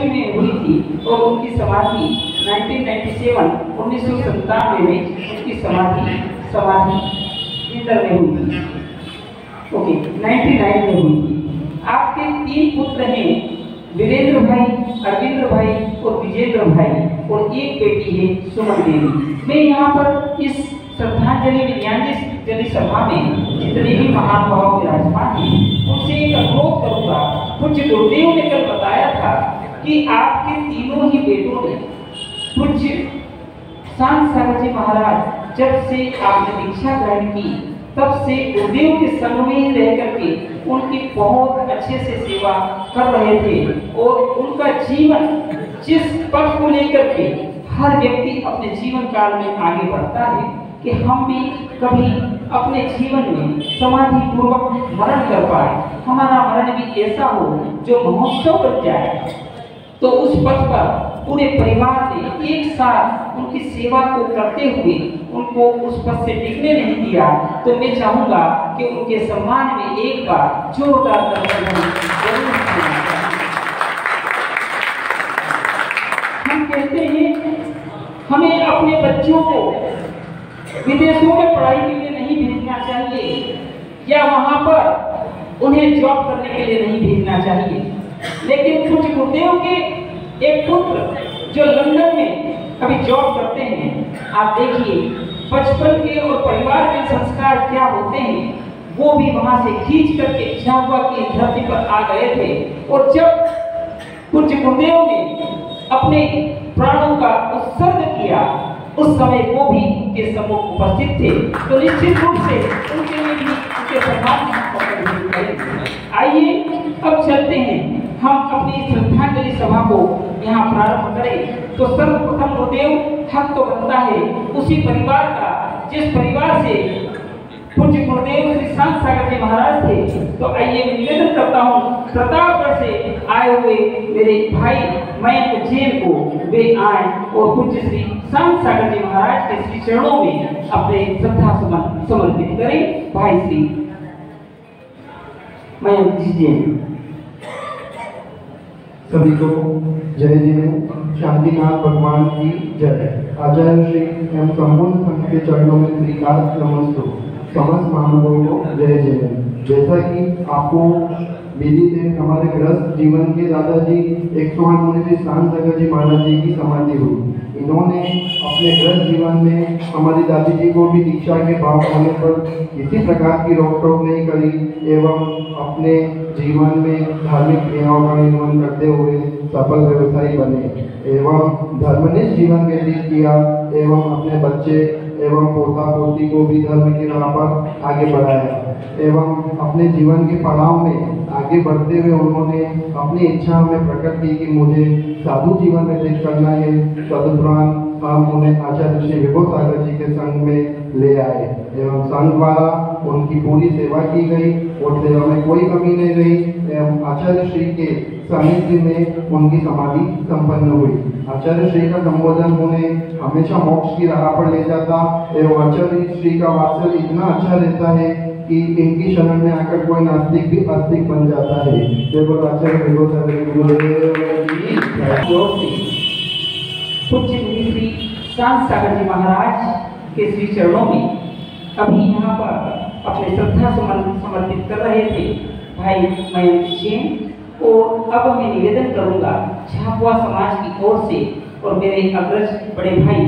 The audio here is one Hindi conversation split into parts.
ईस्वी में हुई थी और उनकी समाधि 1997 में उनकी समाधि इंदौर में हुई थी। ओके, 99 में हुई थी। आपके 3 पुत्र हैं, वीरेंद्र भाई, अरविंद्र भाई और विजेंद्र भाई, और एक बेटी है सुमन देवी। मैं यहाँ पर इस श्रद्धांजलि विज्ञानजलि सभा में जितने भी महानुभाव विराजमान हैं उनसे एक अनुरोध करूंगा। पूज्य गुरुदेव ने कल बताया था कि आपके तीनों ही बेटों ने पूज्य शांत सागर जी महाराज जब से आपने दीक्षा ग्रहण की तब से गुरुदेव के संग में ही रह करके उनकी बहुत अच्छे से सेवा कर रहे थे, और उनका जीवन जिस पथ को लेकर के हर व्यक्ति अपने जीवन काल में आगे बढ़ता है कि हम भी कभी अपने जीवन में समाधि पूर्वक मरण कर पाए, हमारा मरण भी ऐसा हो जो महोत्सव बन जाए। तो उस पथ पर पूरे परिवार ने एक साथ उनकी सेवा को करते हुए उनको उस पथ से टिकने नहीं दिया। तो मैं चाहूंगा कि उनके सम्मान में एक बार जोरदार तालियां जरूर होनी चाहिए। हम कहते हैं हमें अपने बच्चों को विदेशों में पढ़ाई के लिए नहीं भेजना चाहिए या वहां पर उन्हें जॉब करने के लिए नहीं भेजना चाहिए, लेकिन कुछ गुरुदेव के एक पुत्र जो लंदन में अभी जॉब करते हैं, आप देखिए बचपन के और परिवार के संस्कार क्या होते हैं, वो भी वहां से खींच करके झाबुआ की धरती पर आ गए थे। और जब पूज्य गुरुदेव ने अपने प्राणों का उत्सर्ग किया उस समय वो भी उनके सम्मुख उपस्थित थे, तो निश्चित रूप से उनके लिए भी उनके सम्मान आइए अब चलते हैं, हम अपनी श्रद्धांजलि सभा को यहाँ प्रारंभ करें। तो सर्वप्रथम गुरुदेव हक तो बनता है उसी परिवार का जिस परिवार से पूज्य गुरुदेव श्री शांत सागर जी महाराज थे। तो आइए मैं निवेदन करता हूँ प्रतापगढ़ से आए हुए मेरे भाई मयंक जैन को वे आए और पूज्य श्री शांत सागर जी महाराज के श्री चरणों में अपने श्रद्धा सुमन समर्पित करें। भाई श्री मयंक जी जैन। सभी को जय जिनेन्द्र शांतिनाथ भगवान की जय। आचार्य श्री एवं संपूर्ण संघ के चरणों में श्रीकार नमस्तु। समस्त महानुभावों को जय जिनेन्द्र। जैसा कि आपको विदित है, हमारे गृहस्थ जीवन के दादाजी 108 मुनि श्री शांत सागर जी महाराज जी की समाधि हुई। इन्होंने अपने गृहस्थ जीवन में हमारी दादी जी को भी दीक्षा के भाव होने पर किसी प्रकार की रोक टोक नहीं करी एवं अपने जीवन में धार्मिक क्रियाओं का निर्वहन करते हुए सफल व्यवसायी बने एवं धर्मनिष्ठ जीवन व्यतीत किया एवं अपने बच्चे एवं पोता पोती को भी धर्म की राह पर आगे बढ़ाया एवं अपने जीवन के पड़ाव में आगे बढ़ते हुए उन्होंने अपनी इच्छा में प्रकट की कि मुझे साधु जीवन व्यतीत करना है। तदुपरांत हम उन्हें आचार्य श्री विभो सागर जी के संग में ले आए एवं संघ द्वारा उनकी पूरी सेवा की गई और सेवा में कोई कमी नहीं रही एवं आचार्य श्री के सानिध्य में उनकी समाधि संपन्न हुई। आचार्य श्री का संबोधन उन्हें हमेशा मोक्ष की राह पर ले जाता एवं आचार्य श्री का वात्सल्य इतना अच्छा रहता है कि इनकी शरण में आकर कोई नास्तिक भी आस्तिक बन जाता है। केवल आचार्य विभो सागर पूज्य श्री शांत सागर जी महाराज के श्री चरणों में अभी यहाँ पर अपने श्रद्धा सुमन समर्पित कर रहे थे भाई मयंक जैन। और अब मैं निवेदन करूंगा झाबुआ समाज की ओर से और मेरे अग्रज बड़े भाई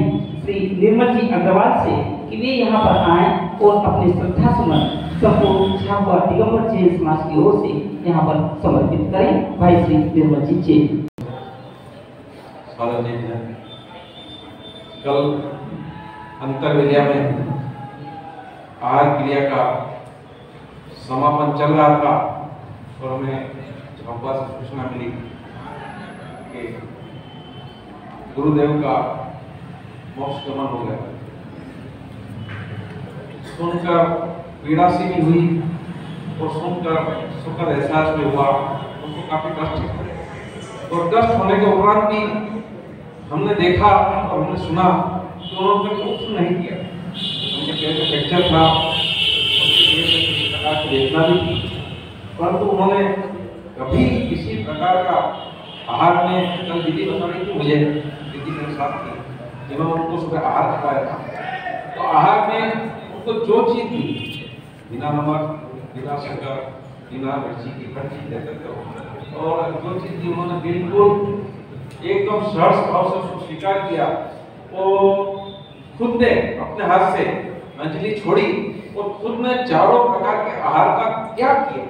श्री निर्मल जी अग्रवाल से कि वे यहाँ पर आए और अपने श्रद्धा सुमन संपूर्ण झाबुआ दिगंबर जैन समाज की ओर से यहाँ पर समर्पित करें। भाई श्री निर्मल जी जैन। कल अंतर्विद्या में आहार क्रिया का समापन चल रहा था और हमें झाबुआ से सूचना मिली कि गुरुदेव का मोक्ष गमन हो गया। सुनकर पीड़ा सी भी हुई और सुनकर सुखद एहसास भी हुआ। उनको काफी कष्ट और कष्ट होने के उपरांत भी हमने देखा और हमने सुना तो उन्होंने कुछ नहीं किया। उनके पेट में फ्रैक्चर था, किसी प्रकार की वेदना भी थी, परंतु उन्होंने कभी किसी प्रकार का आहार में कल दीदी बता रही थी मुझे, दीदी मेरे साथ थी, जब मैं उनको सुबह आहार खिलाया था, तो आहार में उनको जो चीज़ दी, बिना नमक, बिना शक्कर, बिना मिर्ची की हर चीज़ देते थे, और जो चीज़ दी उन्होंने बिल्कुल एकदम सहर्ष भाव से उसको स्वीकार किया। वो खुद ने अपने हाथ से अंजलि छोड़ी और खुद ने चारों प्रकार के आहार का त्याग किया।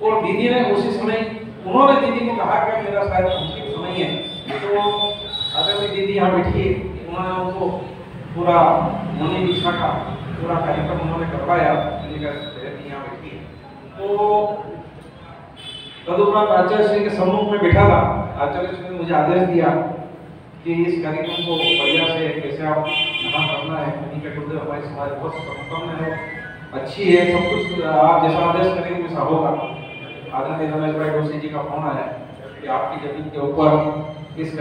और दीदी ने उसी समय, उन्होंने दीदी को कहा कि मेरा शायद अंतिम समय है, तो अगर मेरी दीदी यहाँ बैठी है, उन्होंने उनको पूरा मुनि दीक्षा का पूरा कार्यक्रम उन्होंने करवाया, यहाँ बैठी है। तो तदुपरांत आचार्य श्री के सम्मुख में बैठा था, आचार्य श्री ने मुझे आदेश दिया कि इस कार्यक्रम को बढ़िया से कैसे आप यहाँ करना है, उन्हीं के गुरुदेव हमारी समाज बहुत संपन्न है, अच्छी है, सब कुछ आप जैसा आदेश करेंगे वैसा होगा। आदरणीय रमेश भाई जोशी जी का फोन आया कि आपकी जमीन के ऊपर इस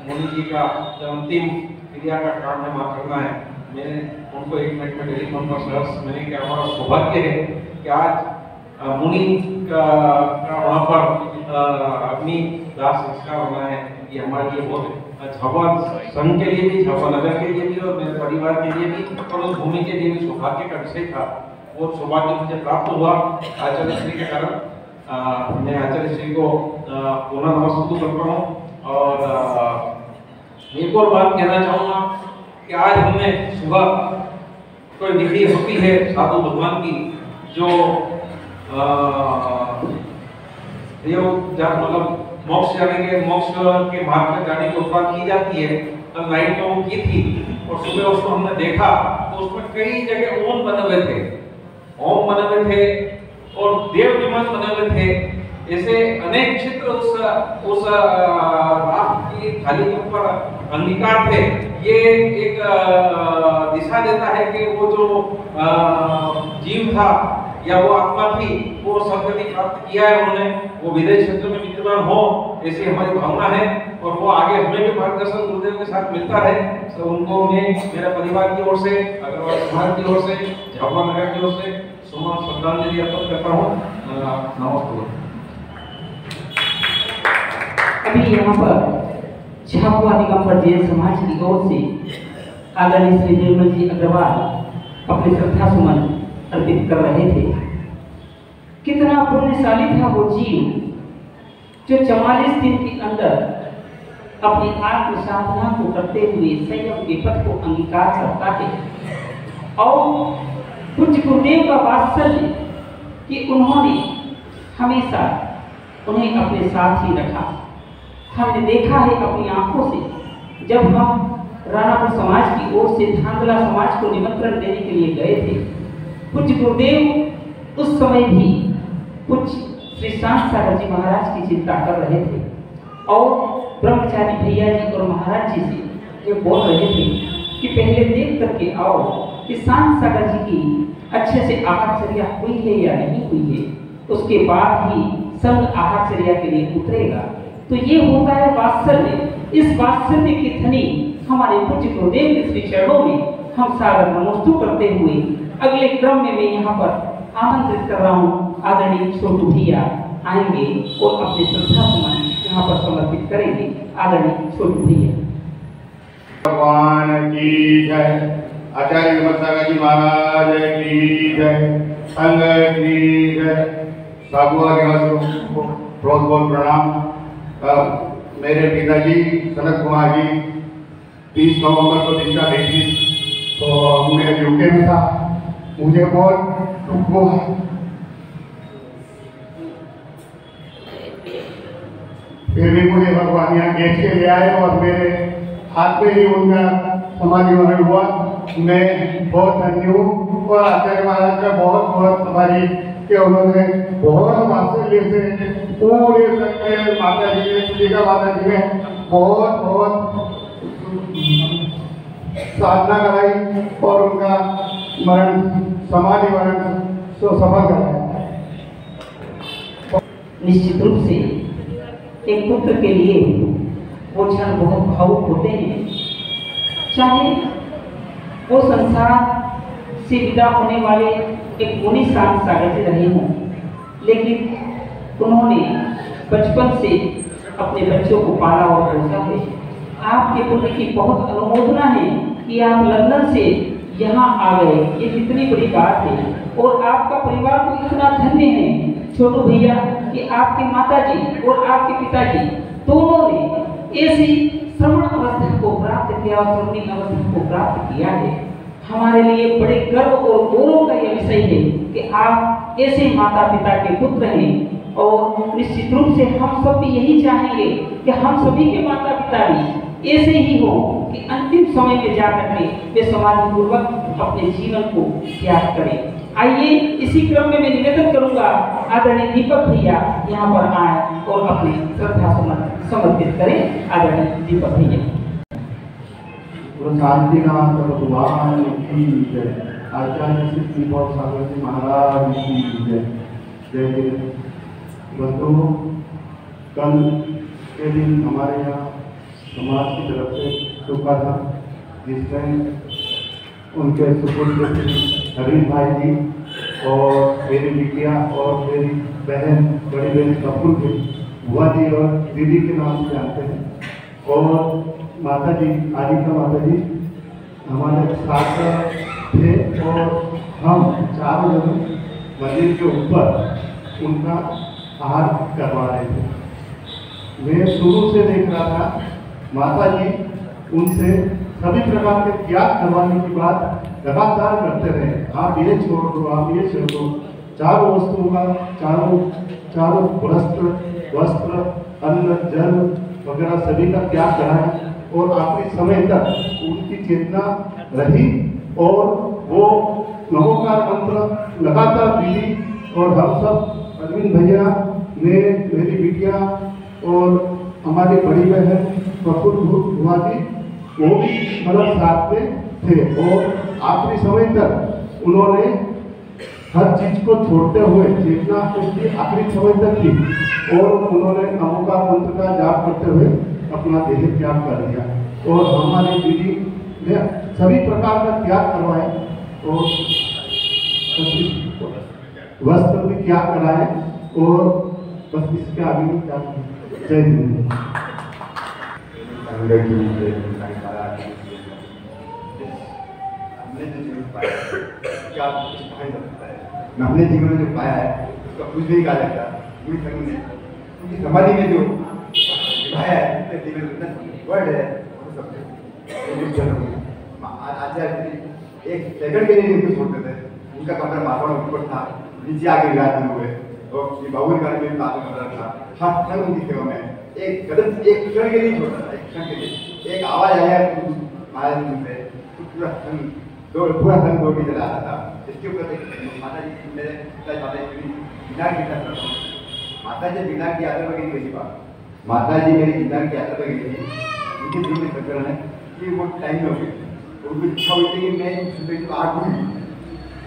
मुनि जी का जो अंतिम क्रिया का काम है वहाँ करना है। मैंने उनको 1 मिनट में टेलीफोन पर सर्च मैंने कि हमारा सौभाग्य है कि आज मुनि का वहाँ पर अग्नि दाह संस्कार होना है। ये हमारे लिए बहुत झाबुआ संघ के लिए भी, झाबुआ नगर के लिए भी और मेरे परिवार के लिए भी और उस भूमि के लिए भी सौभाग्य का विषय था। वो सौभाग्य मुझे प्राप्त हुआ आचार्य श्री के कारण। मैं आचार्य श्री को पुनः नमस्कार करता हूँ। और एक और बात कहना चाहूँगा कि आज हमने सुबह कोई डिग्री होती है साधु भगवान की, जो मतलब मोक्ष के मार्ग में जाने की उपवास की जाती है। कल नाइट में वो की थी और सुबह उसको हमने देखा तो उसमें कई जगह ओम बने हुए थे, ओम बने हुए थे और देव विमान बने हुए थे। ऐसे अनेक चित्र उस रात की थाली के ऊपर अंगीकार थे। ये एक दिशा देता है कि वो जो जीव था या वो आत्मा थी वो सदगति प्राप्त किया है उन्होंने, वो विदेश क्षेत्र में विद्यमान हो ऐसी हमारी भावना है। और वो आगे हमें भी मार्गदर्शन गुरुदेव के साथ मिलता है। तो उनको मैं मेरे परिवार की ओर से, अग्रवाल समाज की ओर से, झाबुआ नगर की ओर से सुमन श्रद्धांजलि अर्पित करता हूँ। नमस्ते। अभी यहाँ पर झाबुआ निगम जैन समाज की ओर से आदरणीय श्री निर्मल जी अग्रवाल अपने श्रद्धा सुमन अर्पित कर रहे थे। कितना पुण्यशाली था वो जीव जो 44 दिन के अंदर अपनी आत्म साधना को करते हुए संयम के पथ को अंगीकार करता है। और पूज्य गुरुदेव का वात्सल्य कि उन्होंने हमेशा उन्हें अपने साथ ही रखा। हमने देखा है अपनी आंखों से, जब हम राणापुर समाज की ओर से धांधला समाज को निमंत्रण देने के लिए गए थे, पूज्य गुरुदेव उस समय भी पूज्य श्री शांत सागर जी महाराज की चिंता कर रहे थे और ब्रह्मचारी भैया जी और महाराज जी से ये बोल रहे थे कि पहले देख करके आओ कि शांत सागर जी की अच्छे से आहारचर्या हुई है या नहीं हुई है, उसके बाद ही संघ आहारचर्या के लिए उतरेगा। तो ये होता है वात्सल्य। इस वात्सल्य की धनी हमारे पूज्य गुरुदेव के श्री चरणों में हम सागर नमोस्तु करते हुए अगले क्रम में मैं यहाँ पर आमंत्रित कर रहा हूँ आदरणीय छोटू भैया आएंगे और अपने श्रद्धा सुमन यहाँ पर समर्पित करेंगे। आदरणीय छोटू भैया। भगवान की जय, आचार्य नमस्कार जी महाराज की जय, संघ की जय, झाबुआ निवासियों को बहुत बहुत प्रणाम। मेरे पिताजी सनत कुमार जी 30 नवंबर को दीक्षा दी थी, तो मैं यूके में था, मुझे बहुत दुख हुआ। फिर भी मुझे भगवान यहाँ खींच के ले आए और मेरे हाथ में ही उनका समाधि वरण हुआ। मैं बहुत धन्य हूँ और आचार्य महाराज का बहुत बहुत आभारी कि उन्होंने बहुत वात्सल्य से पूरे संघ माता जी ने, तुलिका माता जी ने बहुत बहुत साधना कराई और उनका मरण समाधि वरण सफल कराया। निश्चित रूप से एक पुत्र के लिए वो क्षण बहुत भावुक होते हैं, चाहे वो संसार से विदा होने वाले एक मुनि शांत सागर से रहे हों, लेकिन उन्होंने बचपन से अपने बच्चों को पाला और पोसा है। आपके पुण्य की बहुत अनुमोदना है कि आप लंदन से यहाँ आ गए, ये कितनी बड़ी बात है। और आपका परिवार तो इतना धन्य है छोटू भैया कि आपके माताजी और आपके पिताजी दोनों ने ऐसी श्रवण अवस्था को प्राप्त किया और श्रवणी अवस्था को प्राप्त किया है। हमारे लिए बड़े गर्व और गौरव का यह विषय है कि आप ऐसे माता पिता के पुत्र हैं। और निश्चित रूप से हम सब भी यही चाहेंगे कि हम सभी के माता पिता भी ऐसे ही हो कि अंतिम समय में जाकर के वे समाधिपूर्वक अपने जीवन को त्याग करें। आइए इसी क्रम में मैं निवेदन करूंगा आदरणीय दीपक भैया यहाँ पर आए और अपने श्रद्धा समर्पित करें। आदरणीय दीपक भैया। शांतिनाथ भगवान की जय। आचार्य श्री दीपक सागर जी महाराज की जय। जय जय। बंधुओं, कल के दिन हमारे यहाँ समाज की तरफ से शुक्र था जिसमें उनके सुपुत्र हरीश भाई जी और मेरी बिटिया और मेरी बहन बड़ी बहन कपूर थे, बुआ जी और दीदी के नाम से जानते हैं। और माता जी आदिका माता जी हमारे साथ थे और हम चारों लोग मंदिर के ऊपर उनका आहार करवा रहे थे। मैं शुरू से देख रहा था माता जी उनसे सभी प्रकार के त्याग करवाने की बात लगातार करते रहे। आप ये छोड़ दो, आप ये छोड़ दो। चारों वस्तुओं का चारों वस्त्र अन्न जल वगैरह सभी का त्याग कराया और आखिरी समय तक उनकी चेतना रही और वो नमोकार मंत्र लगातार दी। और हम सब अरविंद भैया ने मेरी बिटिया और हमारी बड़ी बहन कपूर बुआ जी वो भी मतलब साथ में थे और आखिरी समय तक उन्होंने हर चीज को छोड़ते हुए चेतना उसकी आखिरी समय तक थी और उन्होंने नमोकार मंत्र का जाप करते हुए अपना देह त्याग कर दिया। और हमारी दीदी ने सभी प्रकार का त्याग करवाए और वस्त्र भी त्याग कराए और बस इसके आगे भी त्याग। जय हिंद। हमने जो जीवन पाया क्या हमने जीवन में जो पाया है उसका कुछ भी कहा जाता पूरी संघ ने क्योंकि समाधि में जो निभाया है जीवन वर्ड है आचार्य एक सेकंड के लिए नहीं छोड़ते थे। उनका कपड़ा माथाड़ा ऊपर था, नीचे आगे विराजमान हुए और बाबू का भी कपड़ा था। हर क्षण उनकी सेवा में एक कदम एक क्षण के लिए छोड़ता था, एक क्षण के लिए एक आवाज आया महाराज से पूरा संघ पूरा संघ दौड़ के चला आता था। इसके ऊपर माता जी मेरे माता जी बिना की तरफ माता जी बिना की यात्रा पर गई बात माता जी मेरी बिना की यात्रा पर गई थी। उनके दिल में प्रकरण है कि वो टाइम में हो गई उनको इच्छा हुई थी कि मैं सुबह जी को आठ दूँ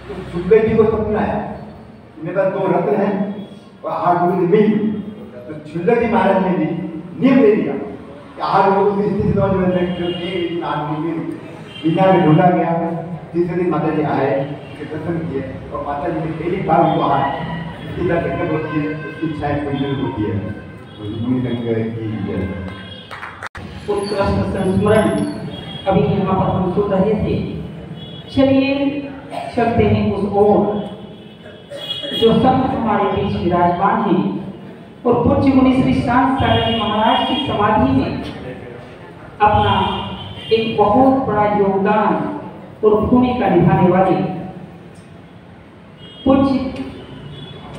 तो सुबह जी को सपना है मेरे पास 2 रत्न हैं और 8 दूँ मिल तो छुल्लक जी महाराज ने भी नियम ले दिया कि 8 लोगों की स्थिति बिना में ढूंढा गया। तीसरे दिन माता जी आए दर्शन किए और माता जी ने पहली बार उनको आए इसकी क्या दिक्कत होती है उसकी इच्छाएं पूरी होती है। उत्कृष्ट संस्मरण अभी यहाँ पर हम सुन रहे थे। चलिए चलते हैं उस ओर जो संत हमारे बीच विराजमान है और पूज्य मुनि श्री शांत सागर जी महाराज की समाधि में अपना एक बहुत बड़ा योगदान और भूमिका निभाने वाले पूज्य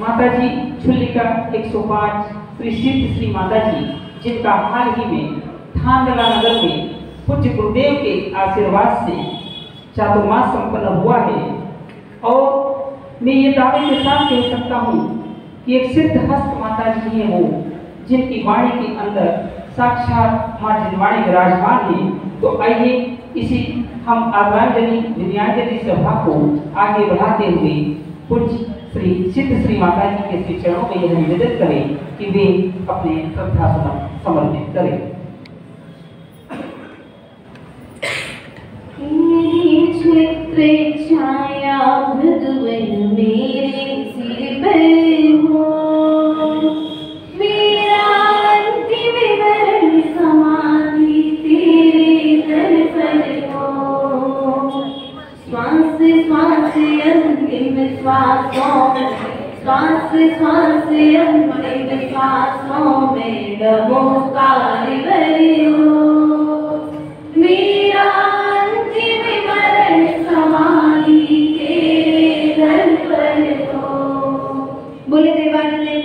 माता जी छुल्लिका 105 श्री सिद्ध श्री माता जी जिनका हाल ही में थांदला नगर में पूज्य गुरुदेव के आशीर्वाद से चातुर्मास संपन्न हुआ है। और मैं ये दावे के साथ कह सकता हूँ कि एक सिद्धहस्त माता जी है वो जिनकी वाणी के अंदर साक्षात माँ जिनवाणी विराजमान है। तो आइए इसी हम आदरांजलि विनयाजलि सभा को आगे बढ़ाते हुए पूज्य श्री सिद्ध श्री माता जी के श्री चरणों में यह निवेदन करें कि वे अपने श्रद्धा समर्पित करें। क्षेत्र छाया भगवन मेरे सिर पर हो मेरा अंतिम श्वासों में, श्वास श्वास अंतिम श्वासों में नमोकार भरे हो। मेरा अंतिम मरण समाधि तेरे दर पर हो। बोले देवादिदेव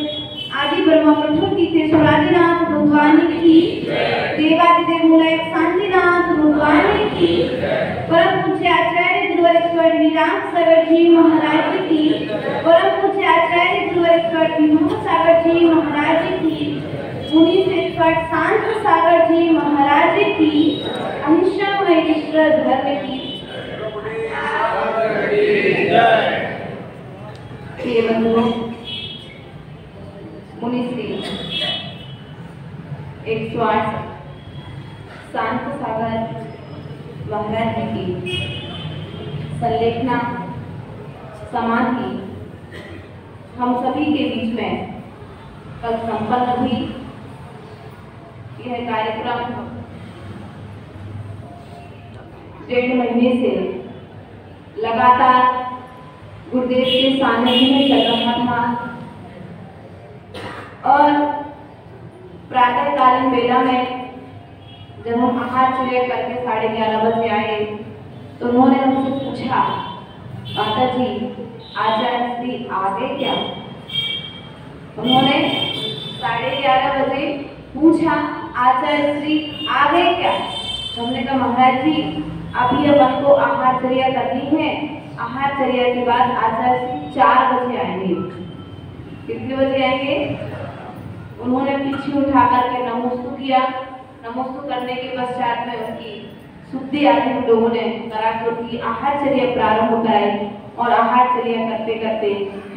आदि ब्रह्मा प्रकृति थे स्वरादिनाथ भगवान की, देवादिदेव मूलाय शांतिनाथ भगवान की, परम पूज्य आचार्य गुरुवर एक्सपर्ट विराम सागर जी महाराज की, परम पूज्य आचार्य गुरुवर एक्सपर्ट विभू सागर जी महाराज की, मुनि से एक्सपर्ट शांत सागर जी महाराज की, अहिंसा महेश्वर धर्म की प्रिय बंधुओं, मुनिश्री 108 शांत सागर महाराज जी की संलेखना समाधि हम सभी के बीच में कल संपन्न हुई। यह कार्यक्रम 1.5 महीने से लगातार गुरुदेव के सानिध्य में चल रहा था और प्रातःकालीन बेला में जब हम आहार चर्या करके 11:30 बजे आए तो उन्होंने हमसे पूछा, माता जी आचार्य श्री आ गए क्या? उन्होंने 11:30 बजे पूछा, आचार्य श्री आ गए क्या? हमने कहा महाराज जी अभी अपन को आहार चर्या करनी है, आहार चर्या के बाद आचार्य श्री 4 बजे आएंगे। कितने बजे आएंगे? उन्होंने पीछे उठा करके नमोस्तु किया। नमोस्तु करने के पश्चात में उनकी शुद्धि आदि हम लोगों ने करा के उनकी आहारचर्या प्रारंभ कराई और आहारचर्या करते करते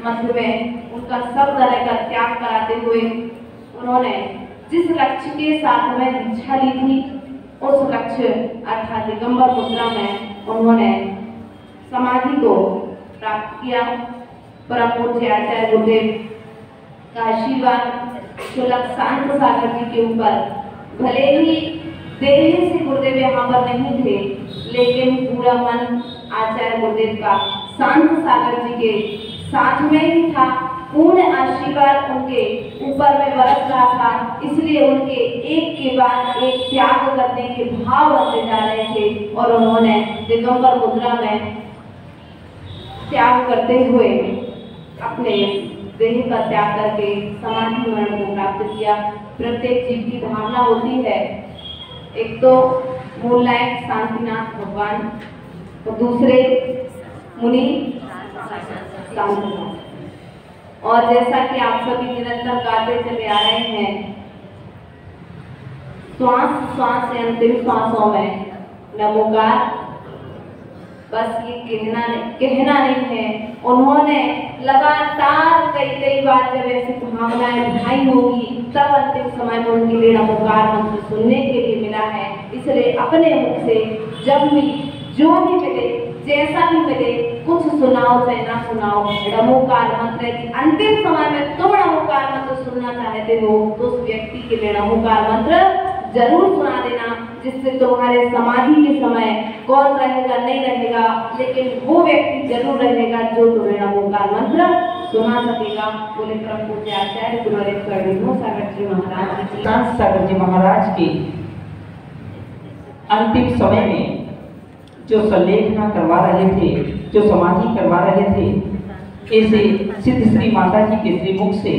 मध्य में उनका सब तरह का त्याग कराते हुए उन्होंने जिस लक्ष्य के साथ में दीक्षा ली थी उस लक्ष्य अर्थात दिगंबर मुद्रा में उन्होंने समाधि को प्राप्त किया। परम पूज्य आचार्य गुरुदेव का आशीर्वाद शुलक शांत सागर जी के ऊपर भले ही देर से गुरुदेव यहाँ पर नहीं थे, लेकिन पूरा मन आचार्य गुरुदेव का शांत सागर जी के साथ में ही था। पूर्ण आशीर्वाद उनके ऊपर में बरस रहा था, इसलिए उनके एक के बाद एक त्याग करने के भाव बनते जा रहे थे और उन्होंने दिगंबर मुद्रा में त्याग करते हुए अपने देह का त्याग करके समाधि मरण को प्राप्त किया। प्रत्येक जीव की भावना होती है, एक तो मूलनायक शांतिनाथ भगवान और दूसरे मुनि शांतिनाथ। और जैसा कि आप सभी निरंतर गाते चले आ रहे हैं, श्वास श्वास से अंतिम श्वासों में नमोकार, बस ये कहना नहीं है। उन्होंने लगातार कई बार जब ऐसी भावनाएं बढ़ाई होगी तब अंतिम समय में उनके लिए नमोकार मंत्र सुनने के लिए मिला है। इसलिए अपने मुख से जब भी जो भी मिले, जैसा भी मिले, कुछ सुनाओ चाहे ना सुनाओ, नमोकार मंत्र की अंतिम समय में तुम नमोकार मंत्र सुनना चाहते हो तो उस व्यक्ति के लिए नमोकार मंत्र जरूर सुना देना, जिससे तुम्हारे समाधि के समय कौन रहेगा नहीं रहेगा, लेकिन वो व्यक्ति जरूर रहेगा जो तुम्हें नमोकार मंत्र सुना सकेगा। बोले परम पूज्य आचार्य गुरुवर विभू सागर जी महाराज की। शांत सागर जी महाराज के अंतिम समय में जो संलेखना करवा रहे थे, जो समाधि करवा रहे थे, ऐसे सिद्ध श्री माता जी के श्रीमुख से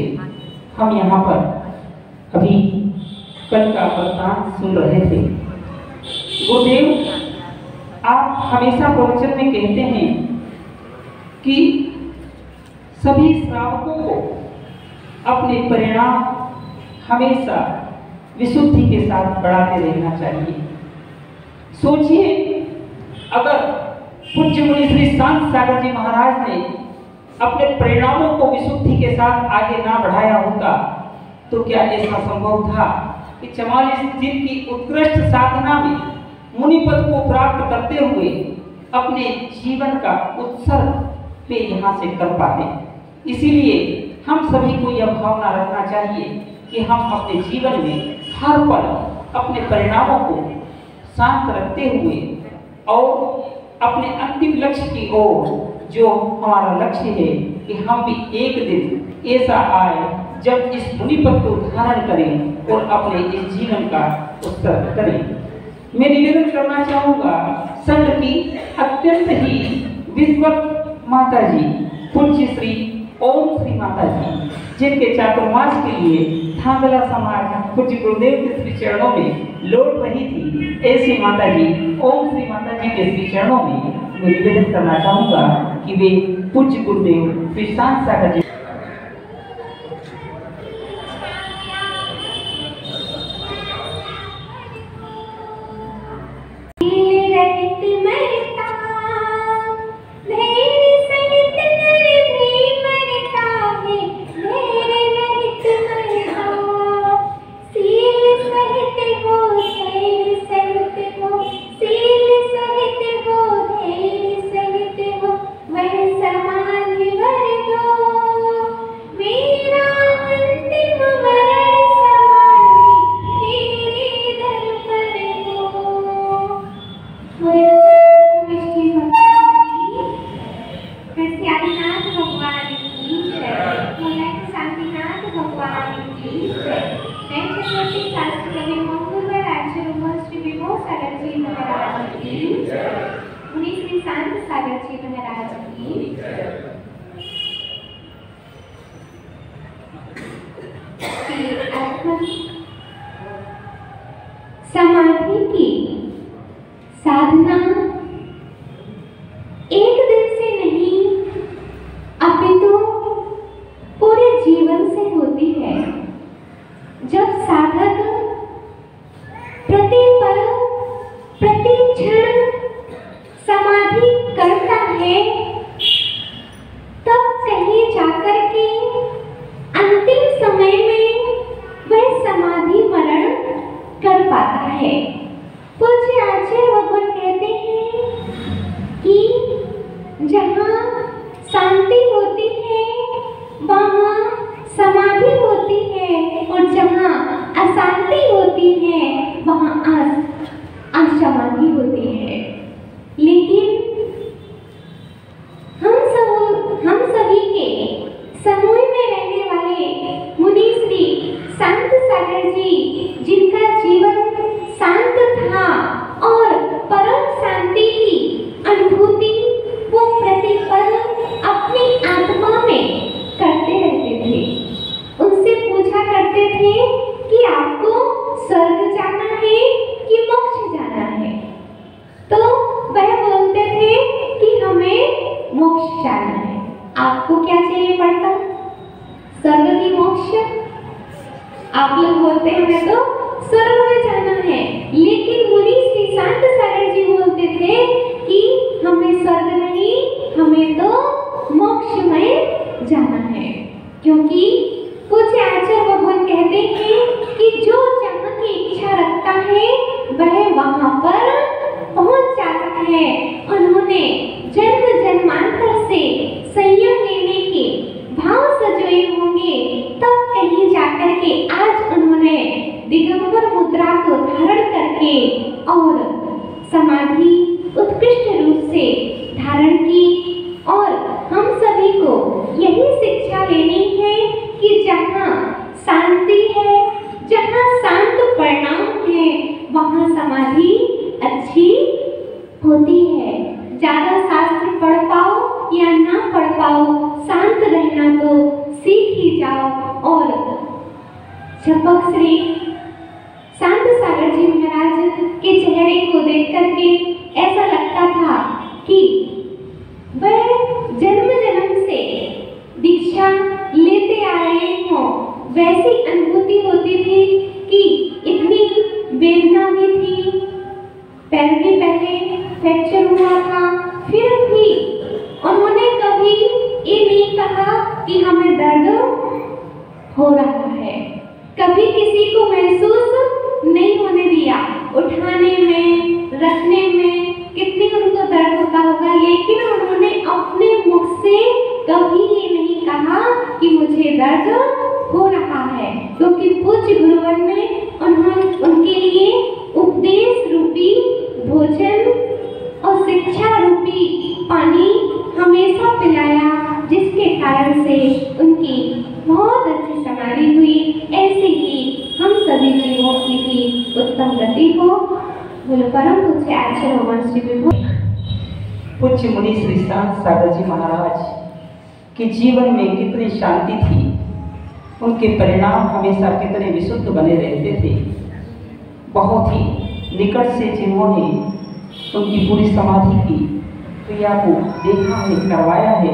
हम यहाँ पर अभी कल का वृत्तांत सुन रहे थे। गुरुदेव आप हमेशा प्रवचन में कहते हैं कि सभी श्रावकों को अपने परिणाम हमेशा विशुद्धि के साथ बढ़ाते रहना चाहिए। सोचिए, अगर पूज्य मुनि श्री शांत सागर जी महाराज ने अपने परिणामों को विशुद्धि के साथ आगे ना बढ़ाया होता तो क्या ऐसा संभव था कि 44 दिन की उत्कृष्ट साधना में मुनि पद को प्राप्त करते हुए अपने जीवन का उत्सर्ग वे यहाँ से कर पाते। इसीलिए हम सभी को यह भावना रखना चाहिए कि हम अपने जीवन में हर पल अपने परिणामों को शांत रखते हुए और अपने अंतिम लक्ष्य की ओर जो हमारा लक्ष्य है कि हम भी एक दिन ऐसा आए जब इस मुनि पद को धारण करें और अपने इस जीवन का उत्सर्ग करें। मैं निवेदन करना चाहूँगा संघ की अत्यंत ही विद्वत माता जी, पूज्य श्री ओम श्री माता जी, जिनके चातुर्मास के लिए थांगला समाज पूज्य गुरुदेव के श्री चरणों में लौट रही थी, ऐसी माता जी ओम श्री माता जी के श्री चरणों में मैं निवेदन करना चाहूँगा कि वे पूज्य गुरुदेव श्री शांत सागर जी समाधि की साधना एक दिन से नहीं अपितु पूरे जीवन से होती है। जब साधक प्रति पल प्रति क्षण समाधि करता है तब कहीं जाकर के अंतिम समय में वह समाधि मरण कर पाता है। पूज्य आचार्य भगवान कहते हैं कि जहाँ शांति होती है वहाँ समाधि होती है और जहाँ अशांति होती है वहाँ असमाधि होती है। लेकिन हम सभी के समूह में रहने वाले मुनि श्री शांत सागर जी, जिनका जीवन शांत था और परम शांति की अनुभूति वो प्रतिपल अपनी आत्मा में करते रहते थे। उनसे पूछा करते थे कि आपको स्वर्ग जाना है कि मोक्ष जाना है, तो वह बोलते थे कि हमें मोक्ष जाना है। आपको क्या चाहिए पड़ता, स्वर्ग की मोक्ष? आप लोग बोलते हैं हमें तो स्वर्ग में जाना है, लेकिन मुनि श्री शांत सागर जी बोलते थे कि हमें स्वर्ग नहीं, हमें तो मोक्ष में जाना है। क्योंकि पूज्य आचार्य भगवान कहते हैं कि जो जहाँ की इच्छा रखता है वह वहाँ पर पहुँच जाता है। उन्होंने जन्म जन्मांतर से संयम लेने के भाव सजोए होंगे, तब कहीं जाकर के आज उन्होंने दिगंबर मुद्रा को धारण करके और समाधि उत्कृष्ट रूप से धारण की। और हम सभी को यही शिक्षा लेनी है कि जहाँ शांति है, जहाँ शांत परिणाम है, वहाँ समाधि अच्छी होती है। ज्यादा शास्त्र पढ़ पाओ या ना पढ़ पाओ, शांत रहना तो सीख ही जाओ। और झपक श्री शांत सागर जी महाराज के चेहरे को देख करके ऐसा लगता था कि वह जन्म जन्म से दीक्षा लेते आ रहे हों। वैसी अनुभूति होती थी कि इतनी वेदना भी थी, पैर भी पहले फ्रैक्चर हुआ था, फिर भी उन्होंने कभी ये नहीं कहा कि हमें दर्द हो रहा है। कभी किसी को महसूस नहीं होने दिया। उठाने में, रखने में कितनी उनको दर्द होता होगा, लेकिन उन्होंने अपने मुख से कभी ये नहीं कहा कि मुझे दर्द हो रहा है। क्योंकि पूज्य गुरुवर ने उनके लिए उपदेश रूपी भोजन और शिक्षा रूपी पानी हमेशा उत्तम गति हो। बोलो परम पूज्य आचार्य भगवान श्री विभू पूज्य मुनि श्री शांत सागर जी महाराज के जीवन में कितनी शांति थी, उनके परिणाम हमेशा कितने विशुद्ध बने रहते थे। बहुत ही निकट से जिन्होंने उनकी पूरी समाधि की क्रिया को देखा है, करवाया है,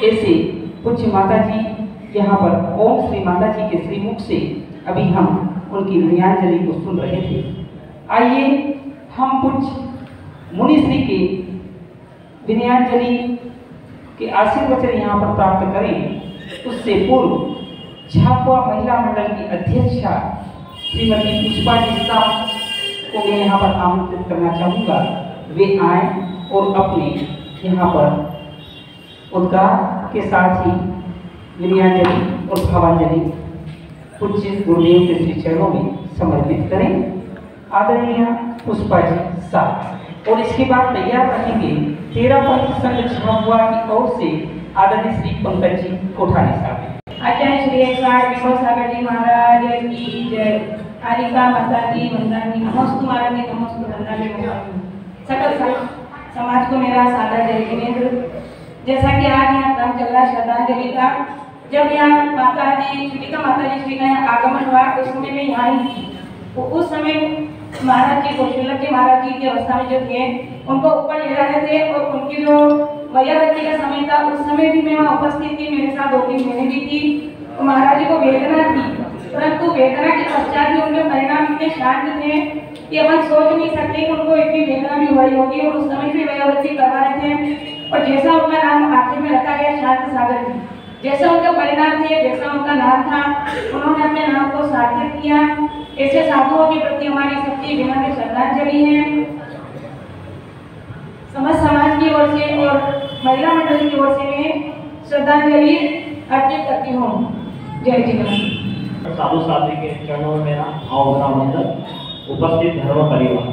ऐसे पूज्य माता जी यहाँ पर ओम श्री माता जी के श्रीमुख से अभी हम उनकी विनयांजलि को सुन रहे थे। आइए हम पूज्य मुनि श्री के विनयांजलि के आशीर्वचन यहाँ पर प्राप्त करें। उससे पूर्व झाबुआ महिला मंडल की अध्यक्षा श्रीमती पुष्पा जी साहब को मैं यहाँ पर आमंत्रित करना चाहूँगा। वे आए और अपने यहाँ पर उद्गार के साथ ही विनयांजलि और भावांजलि पूज्य गुरुदेव के श्री चरणों में समर्पित करें। आदरणीय पुष्पा जी साहब और इसके बाद तैयार रखेंगे 13 पंथ संघ झाबुआ की ओर से आदरणीय श्री पंकज जी कोठारी साहब। आचार्य श्री 108 विभू सागर जी महाराज की जय। कालिका माता की वंदनी, नमस्तु महाराज जी, नमस्तु वंदनी सकल समाज को मेरा सादर जय जिनेंद्र। जैसा कि आज यहाँ क्रम चल रहा है श्रद्धांजलि का, जब यहाँ माता जी श्री का आगमन हुआ उस समय में यहाँ ही थी। तो उस समय महाराज जी कौशल्य जी महाराज जी की अवस्था में जो थे उनको ऊपर ले रहे थे और उनकी जो वयोवृद्धि का समय था उस समय भी मैं वहाँ उपस्थित थी, मेरे साथ 2-3 महीने भी थी। तो महाराज जी को वेदना थी, परंतु वेदना के पश्चात भी उनके परिणाम इतने शांत थे कि अपन सोच नहीं सकते कि उनको इतनी वेदना भी हुई होगी और उस समय भी वयोवृद्धि करवा रहे थे। और जैसा उनका नाम आखिर में रखा गया शांत सागर जी, जैसा उनका परिणाम थे, जैसा उनका नाम था, उन्होंने अपने नाम को सार्थक किया। ऐसे साधुओं के प्रति हमारी सबकी विनम्र श्रद्धांजलि है। समस्त समाज की ओर से और महिला मंडल की ओर से मैं श्रद्धांजलि अर्पित करती हूँ। जय जिनेंद्र। साधु साथी के चरणों में मेरा भावनावंदन। उपस्थित धर्म परिवार,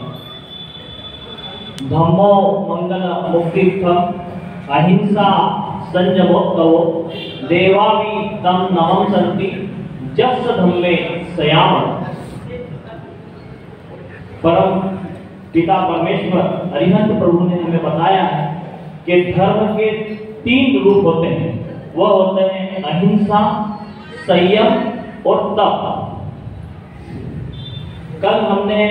धम्मो मंगल मुक्तिर्थम अहिंसा संयमोत्तवो देवावि तम नमं संति जस धम्मे सयाम। परम पिता परमेश्वर अरिहंत प्रभु ने हमें बताया है कि धर्म के 3 रूप होते हैं। वह होते हैं अहिंसा, संयम और तप। कल हमने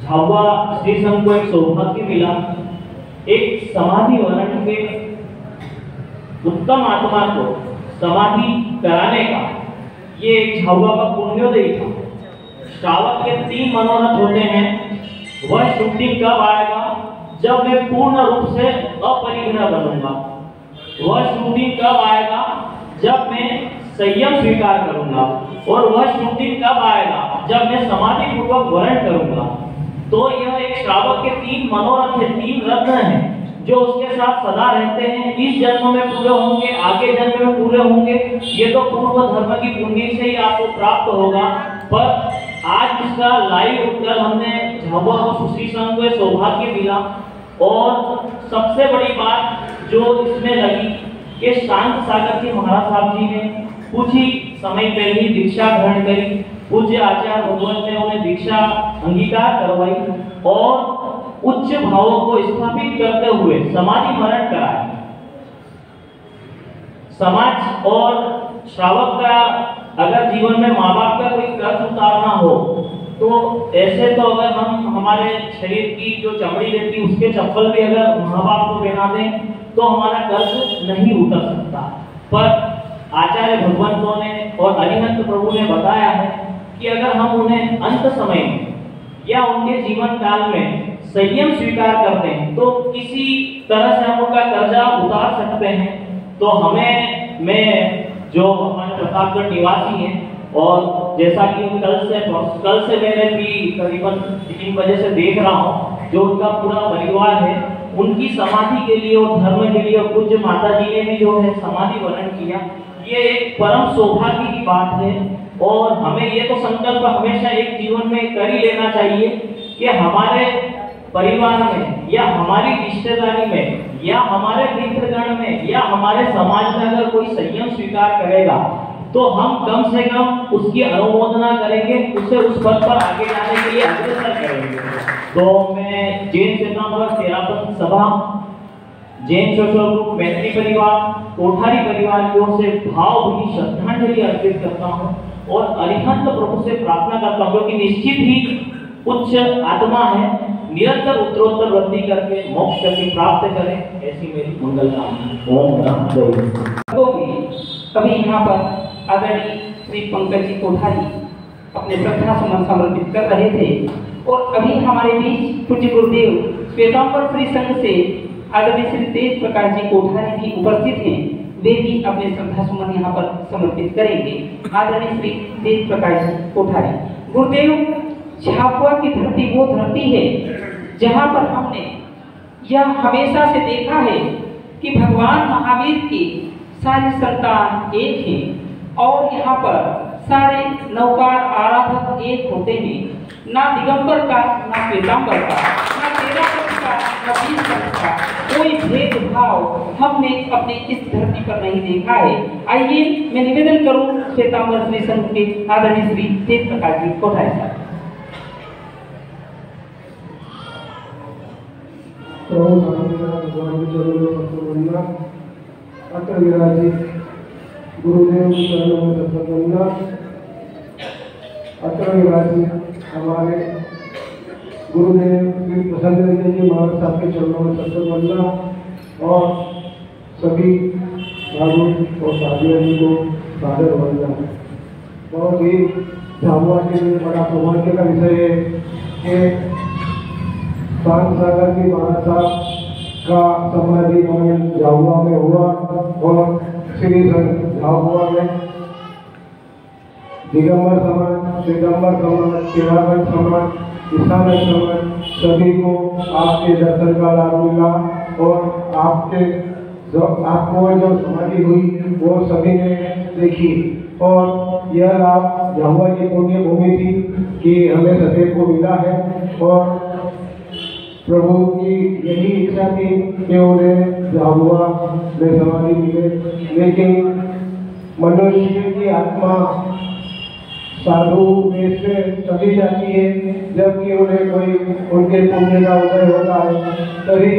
झाबुआ श्री संघ को एक सौभाग्य मिला, एक समाधि वर्ण के उत्तम आत्मा को समाधि कराने का। ये झाबुआ का पुण्योदय था। श्रावक के 3 मनोरथ होते हैं। वह शुद्धि कब आएगा? जब मैं पूर्ण रूप से अपरिग्रह बनूंगा। वह शुद्धि कब आएगा? जब मैं संयम स्वीकार करूंगा। और वह शुद्धि कब आएगा? जब मैं समाधि पूर्वक वर्ण करूंगा। तो यह एक श्रावक के 3 मनोरथ है, 3 रत्न हैं जो उसके साथ सदा रहते हैं। इस जन्म में पूरे होंगे, आगे जन्म में पूरे होंगे। ये तो पूर्व धर्म की पुण्य से ही आपको प्राप्त होगा। पर आज इसका लाइव कल हमने झाबुआ श्री संघ को सौभाग्य मिला। और सबसे बड़ी बात जो इसमें लगी कि शांत सागर जी महाराज साहब जी ने कुछ ही समय पहले ही दीक्षा ग्रहण करी। पूज्य आचार्य भगवत ने उन्हें दीक्षा अंगीकार करवाई और उच्च भावों को स्थापित करते हुए समाधि मरण कराया। समाज और श्रावक का अगर जीवन में माँ बाप का कोई कर्ज उतारना हो तो ऐसे तो अगर हम हमारे शरीर की जो चमड़ी रहती है उसके चप्पल भी अगर माँ बाप को पहना दें तो हमारा कर्ज नहीं उतर सकता। पर आचार्य भगवंतों ने और अरिहंत प्रभु ने बताया है कि अगर हम उन्हें अंत समय में या उनके जीवन काल में संयम स्वीकार करते हैं तो किसी तरह से हम उनका कर्जा उतार सकते हैं। तो हमें, मैं जो हमारे प्रतापगढ़ निवासी हैं और जैसा कि कल से मैंने भी करीबन 3 बजे से देख रहा हूँ, जो उनका पूरा परिवार है उनकी समाधि के लिए और धर्म के लिए, और पूज्य माता जी ने भी जो है समाधि वर्ण किया, ये एक परम सौभाग्य की बात है। और हमें ये तो संकल्प हमेशा एक जीवन में कर ही लेना चाहिए कि हमारे परिवार में या हमारी रिश्तेदारी में या हमारे मित्रगण में या हमारे समाज में अगर कोई संयम स्वीकार करेगा तो हम कम से कम उसकी अनुमोदना करेंगे, उसे उस पद पर आगे जाने के लिए तो मैं जैन श्वेतांबर तेरापन सभा, जैन सोशल ग्रुप मैत्री परिवार, कोठारी परिवार की ओर से भावभीनी श्रद्धांजलि अर्पित करता हूँ और अरिहंत प्रभु से प्रार्थना करता हूँ, क्योंकि निश्चित ही उच्च आत्मा है, निरंतर उत्तरोत्तर वृद्धि करके मोक्ष गति प्राप्त करें, ऐसी मेरी मंगल कामना। ओम नमः शिवाय। अभी यहाँ पर आदरणीय श्री पंकज जी कोठारी अपने श्रद्धा सुमन समर्पित कर रहे थे और अभी हमारे बीच पूज्य गुरुदेव श्वेतांबर श्री संघ से आदरणीय श्री तेज प्रकाश जी कोठारी भी उपस्थित हैं। वे भी अपने श्रद्धा सुमन यहाँ पर समर्पित करेंगे। आदरणीय श्री तेज प्रकाश जी कोठारी। गुरुदेव, झाबुआ की धरती वो धरती है जहाँ पर हमने यह हमेशा से देखा है कि भगवान महावीर की सारी संतान एक हैं और यहाँ पर सारे नौकार आराधक एक होते हैं। ना दिगंबर का, ना श्वेतांबर का, ना तेरापन का, ना बीसपन का कोई भेदभाव हमने अपने इस धरती पर नहीं देखा है। आइए मैं निवेदन करूं श्वेतांबर श्री संघ के आदरणीय श्री तेज प्रकाश जी कोठारी साहब। अटल विराजित गुरुदेव चरणों में दत्तवंदना। अटल विराजित हमारे गुरुदेव श्री प्रसन्न जी महाराज साहब के चरणों में दत्तवंदना और सभी भागवत और साधिया जी को सादर वंदना। बहुत ही झाबुआ के लिए बड़ा सौभाग्य का विषय है कि शांत सागर जी महाराज साहब का समाधि मन झाबुआ में हुआ और श्री झाबुआ में दिगंबर समाज, श्वेतांबर समाज, तेरापन समाज, ईसाई समाज सभी को आपके दर्शन का लाभ मिला और आपको जो समाधि हुई वो सभी ने देखी और यह लाभ झाबुआ की पुण्य भूमि थी कि हमें सदैव को मिला है और प्रभु की यही इच्छा थी कि उन्हें झाबुआ में समाधि मिले, लेकिन मनुष्य की आत्मा साधु में से चली जाती है जबकि उन्हें कोई उनके पुण्य का उदय होता है तभी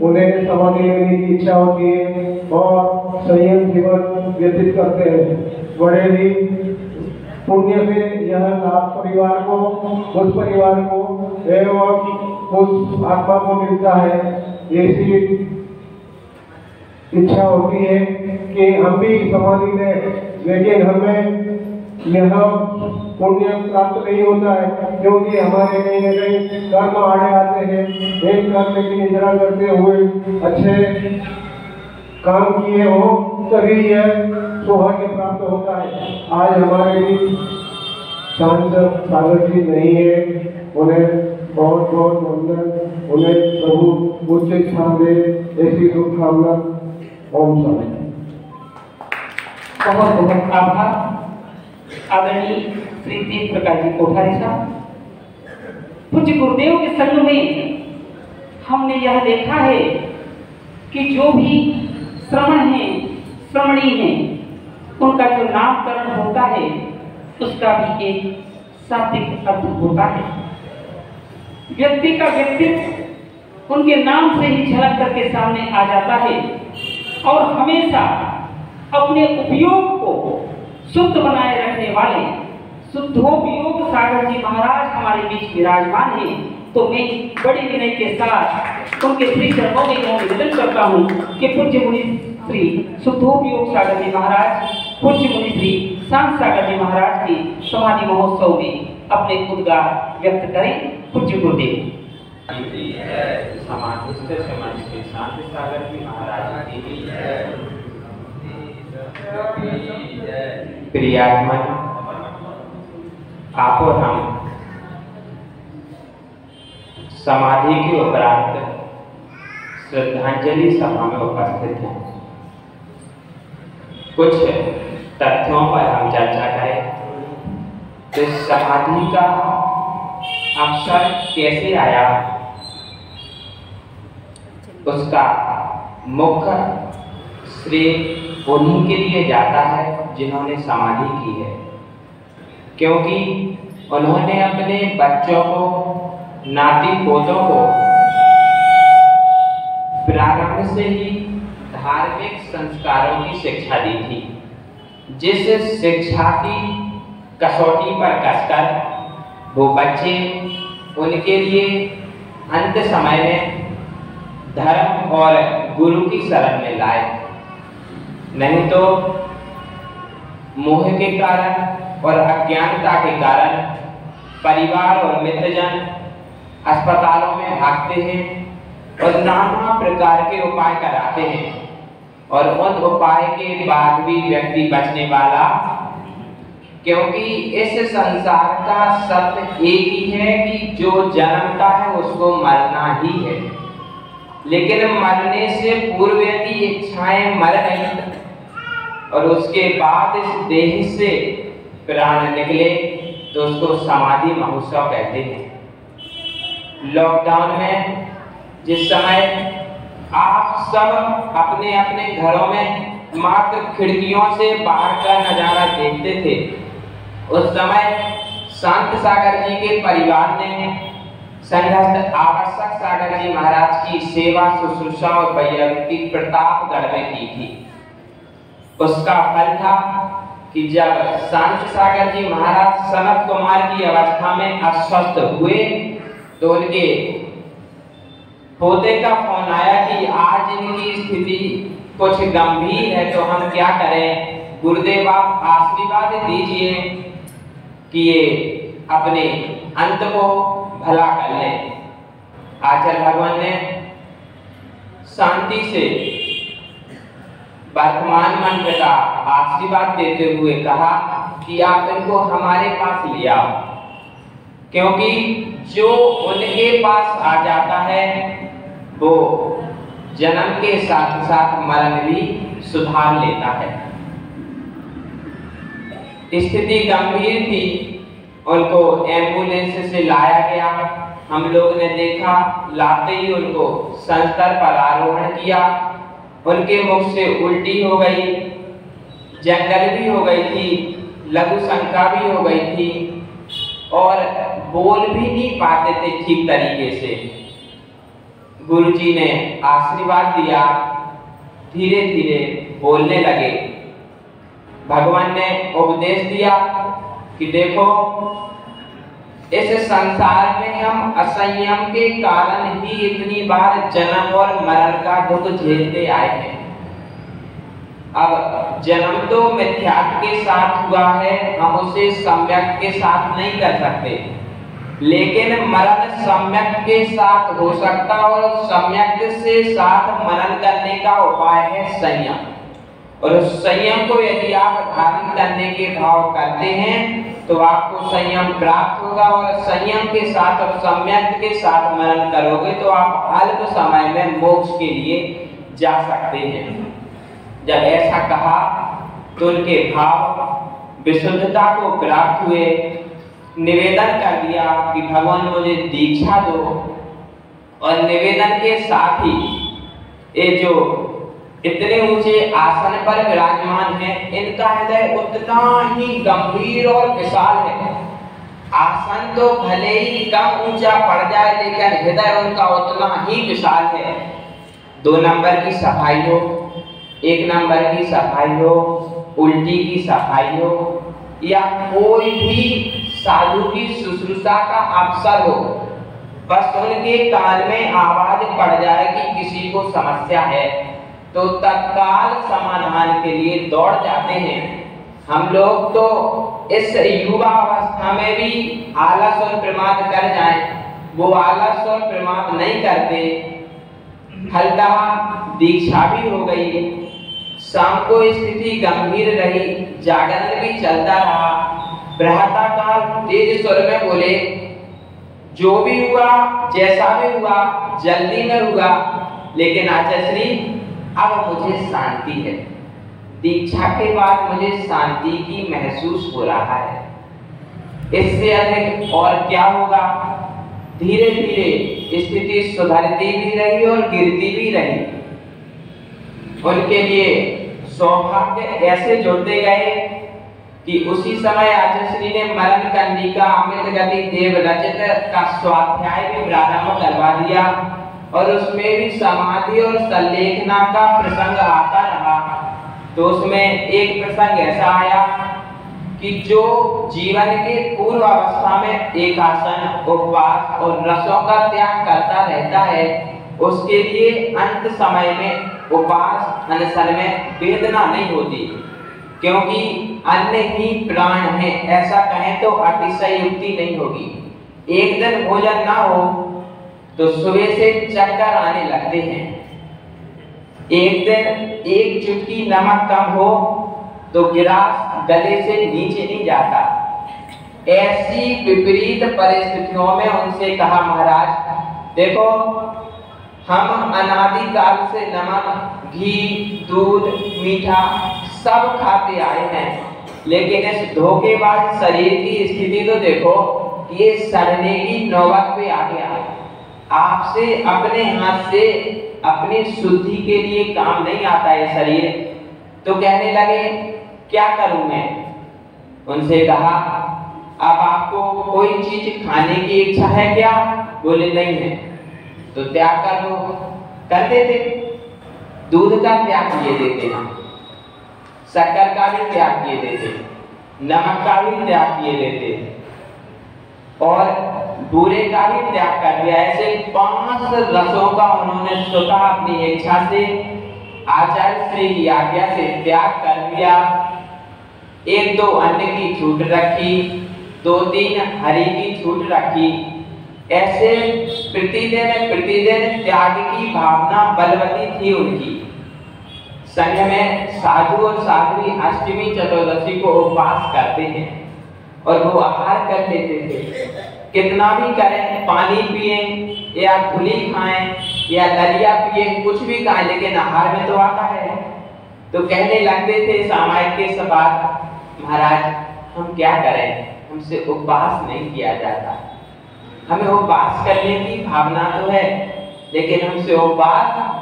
उन्हें समाधि लेने की इच्छा होती है और संयम जीवन व्यतीत करते हैं। बड़े ही पुण्य से यह लाभ परिवार को, उस परिवार को एवं उस आत्मा को मिलता है। ऐसी इच्छा होती है कि हम भी समाधि लें, लेकिन हमें यह पुण्य प्राप्त नहीं होता है क्योंकि हमारे कहीं न कहीं कर्म आड़े आते हैं। एक कर्म की निद्रा करते हुए अच्छे काम किए हो तभी यह सौभाग्य प्राप्त होता है। आज हमारे बीच शांत सागर जी नहीं है, उन्हें बहुत बहुत वंदन, उन्हें प्रभु उच्च स्थान दे, ऐसी शुभकामना। ओम शांति। बहुत बहुत आभार आदरणीय श्री तेज प्रकाश जी कोठारी साहब। पूज्य गुरुदेव के संग में हमने यह देखा है कि जो भी श्रमण है, श्रमणी है, उनका जो नामकरण होता है उसका भी एक शाब्दिक अर्थ होता है। व्यक्ति का व्यक्तित्व उनके नाम से ही झलक करके सामने आ जाता है और हमेशा अपने उपयोग को शुद्ध बनाए रखने वाले शुद्धोपयोग सागर जी महाराज हमारे बीच विराजमान हैं। तो मैं बड़े विनय के साथ उनके श्री चरणों में यह निवेदन करता हूँ कि पूज्य मुनि श्री शुद्धोपयोग सागर जी महाराज, पूज्य मुनि श्री शांत सागर जी महाराज की समाधि महोत्सव में अपने उद्गार व्यक्त करें। पूज्य गुरुदेव। समाधिस्थ समाज के शांत सागर जी महाराज की प्रियात्मन, आप और हम समाधि के उपरांत श्रद्धांजलि सभा में उपस्थित हैं। कुछ तथ्यों पर हम चर्चा करें तो समाधि का अवसर कैसे आया, उसका मुख्य श्रेय उन्हीं के लिए जाता है जिन्होंने समाधि की है, क्योंकि उन्होंने अपने बच्चों को नाती पोतों को प्रारंभ से ही धार्मिक संस्कारों की शिक्षा दी थी, जिस शिक्षा की कसौटी पर कसकर वो बच्चे उनके लिए अंत समय में धर्म और गुरु की शरण में लाए। नहीं तो मोह के कारण और अज्ञानता के कारण परिवार और मित्रजन अस्पतालों में भागते हैं और नाना प्रकार के उपाय कराते हैं, और उन उपाय के बाद भी व्यक्ति बचने वाला, क्योंकि इस संसार का सत्य एक ही है कि जो जन्मता है उसको मरना ही है, लेकिन मरने से पूर्व यदि इच्छाएं मर गई और उसके बाद इस देह से प्राण निकले तो उसको समाधि महोत्सव कहते हैं। लॉकडाउन में जिस समय आप सब अपने अपने घरों में मात्र खिड़कियों से बाहर का नजारा देखते थे, उस समय संत सागर जी के परिवार ने संघस्थ आवश्यक सागर जी महाराज की सेवा शुश्रूषा और वैयक्ति प्रतापगढ़ में की थी। उसका फल था कि जब संत सागर जी महाराज सनत कुमार की अवस्था में अस्वस्थ हुए तो उनके पोते का फोन आया कि आज इनकी स्थिति कुछ गंभीर है, तो हम क्या करें, गुरुदेव आप आशीर्वाद दीजिए कि ये अपने अंत को भला कर लें। आचार्य भगवान ने शांति से वर्तमान मंत्र का आशीर्वाद देते हुए कहा कि आप इनको हमारे पास ले आओ, क्योंकि जो उनके पास आ जाता है वो जन्म के साथ साथ मरण भी सुधार लेता है। स्थिति गंभीर थी, उनको एम्बुलेंस से लाया गया। हम लोग ने देखा, लाते ही उनको संस्तर पर आरोहण किया, उनके मुख से उल्टी हो गई, जंगल भी हो गई थी, लघु शंका भी हो गई थी और बोल भी नहीं पाते थे ठीक तरीके से। गुरुजी ने आशीर्वाद दिया, धीरे धीरे बोलने लगे। भगवान ने उपदेश दिया कि देखो, इस संसार में हम असंयम के कारण ही इतनी बार जन्म और मरण का दुख झेलते आए हैं। अब जन्म तो मिथ्यात्व के साथ हुआ है, हम उसे सम्यक के साथ नहीं कर सकते, लेकिन मरण सम्यक के साथ हो सकता और सम्यक से साथ मरण करने का उपाय है संयम। और उस संयम को यदि आप धारण करने के भाव करते हैं तो आपको संयम प्राप्त होगा, और संयम के साथ और सम्यक के साथ मरण करोगे तो आप अल्प समय में मोक्ष के लिए जा सकते हैं। जब ऐसा कहा तो उनके भाव विशुद्धता को प्राप्त हुए। निवेदन कर दिया कि भगवान मुझे दीक्षा दो, और निवेदन के साथ ही ये जो इतने ऊंचे आसन पर विराजमान है, इनका हृदय उतना ही गंभीर और विशाल है। आसन तो भले ही कम ऊंचा पड़ जाए, लेकिन हृदय उनका उतना ही विशाल है। 2 नंबर की सफाई हो, 1 नंबर की सफाई हो, उल्टी की सफाई हो, या कोई भी साधु की शुश्रूषा का अवसर हो, बस उनके कान में आवाज पड़ जाए कि किसी को समस्या है तो तत्काल समाधान के लिए दौड़ जाते हैं। हम लोग तो इस युवा अवस्था में भी आलस और प्रमाद कर जाएं, वो आलस और प्रमाद नहीं करते। फलतः दीक्षा भी हो गई। शाम को स्थिति गंभीर रही, जागरण भी चलता रहा। प्रातः काल तेज स्वर में बोले, जो भी हुआ जैसा भी हुआ जल्दी में हुआ, लेकिन आचार्य श्री अब मुझे शांति है। दीक्षा के बाद मुझे शांति की महसूस हो रहा है। इससे अधिक और क्या होगा। धीरे धीरे स्थिति सुधरती भी रही और गिरती भी रही। उनके लिए सौभाग्य ऐसे जुड़ते गए कि उसी समय आचार्य श्री ने मरण कंडिका अमृत गति देव रचित का स्वाध्याय भी प्रारंभ करवा दिया और उसमें भी समाधि और संलेखना का प्रसंग आता रहा। तो उसमें एक प्रसंग ऐसा आया कि जो जीवन के पूर्व अवस्था में एकासन उपवास और रसों का त्याग करता रहता है, उसके लिए अंत समय में उपवास अनशन में वेदना नहीं होती, क्योंकि अन्न ही प्राण है। ऐसा कहें तो अतिशयोक्ति नहीं होगी। एक दिन भोजन ना हो तो सुबह से चक्कर आने लगते हैं। एक दिन एक चुटकी नमक कम हो तो गिलास गले से नीचे नहीं जाता। ऐसी विपरीत परिस्थितियों में उनसे कहा, महाराज देखो, हम अनादिकाल से नमक, घी, दूध, मीठा सब खाते आए हैं, लेकिन इस धोखेबाज शरीर की स्थिति तो देखो, ये सड़ने की नौबत पे आ गया। आपसे अपने हाथ से अपनी शुद्धि के लिए काम नहीं आता है शरीर। तो कहने लगे, क्या करूं मैं? उनसे कहा, अब आपको कोई चीज खाने की इच्छा है क्या? बोले नहीं है। तो त्याग कर दो। कर देते, दूध का त्याग किए देते हैं, शक्कर का भी त्याग किए देते, नमक का भी त्याग किए देते और बूरे का भी त्याग कर दिया। ऐसे 5 रसों का उन्होंने स्वतः अपनी इच्छा से आचार्य श्री की आज्ञा से त्याग कर दिया। 1-2 अन्न की छूट रखी, 2-3 हरि की छूट रखी। ऐसे प्रतिदिन त्याग की भावना बलवती थी उनकी। संघ में साधु और साध्वी अष्टमी चतुर्दशी को उपवास करते हैं और वो आहार कर लेते थे। कितना भी करें, पानी पिए या धुली खाएं या दलिया पिए, कुछ भी खाएं, लेकिन आहार में तो आता है। तो कहने लगते थे सामायिक के सवाल, महाराज हम क्या करें, हमसे उपवास नहीं किया जाता। हमें उपवास करने की भावना तो है, लेकिन हमसे उपवास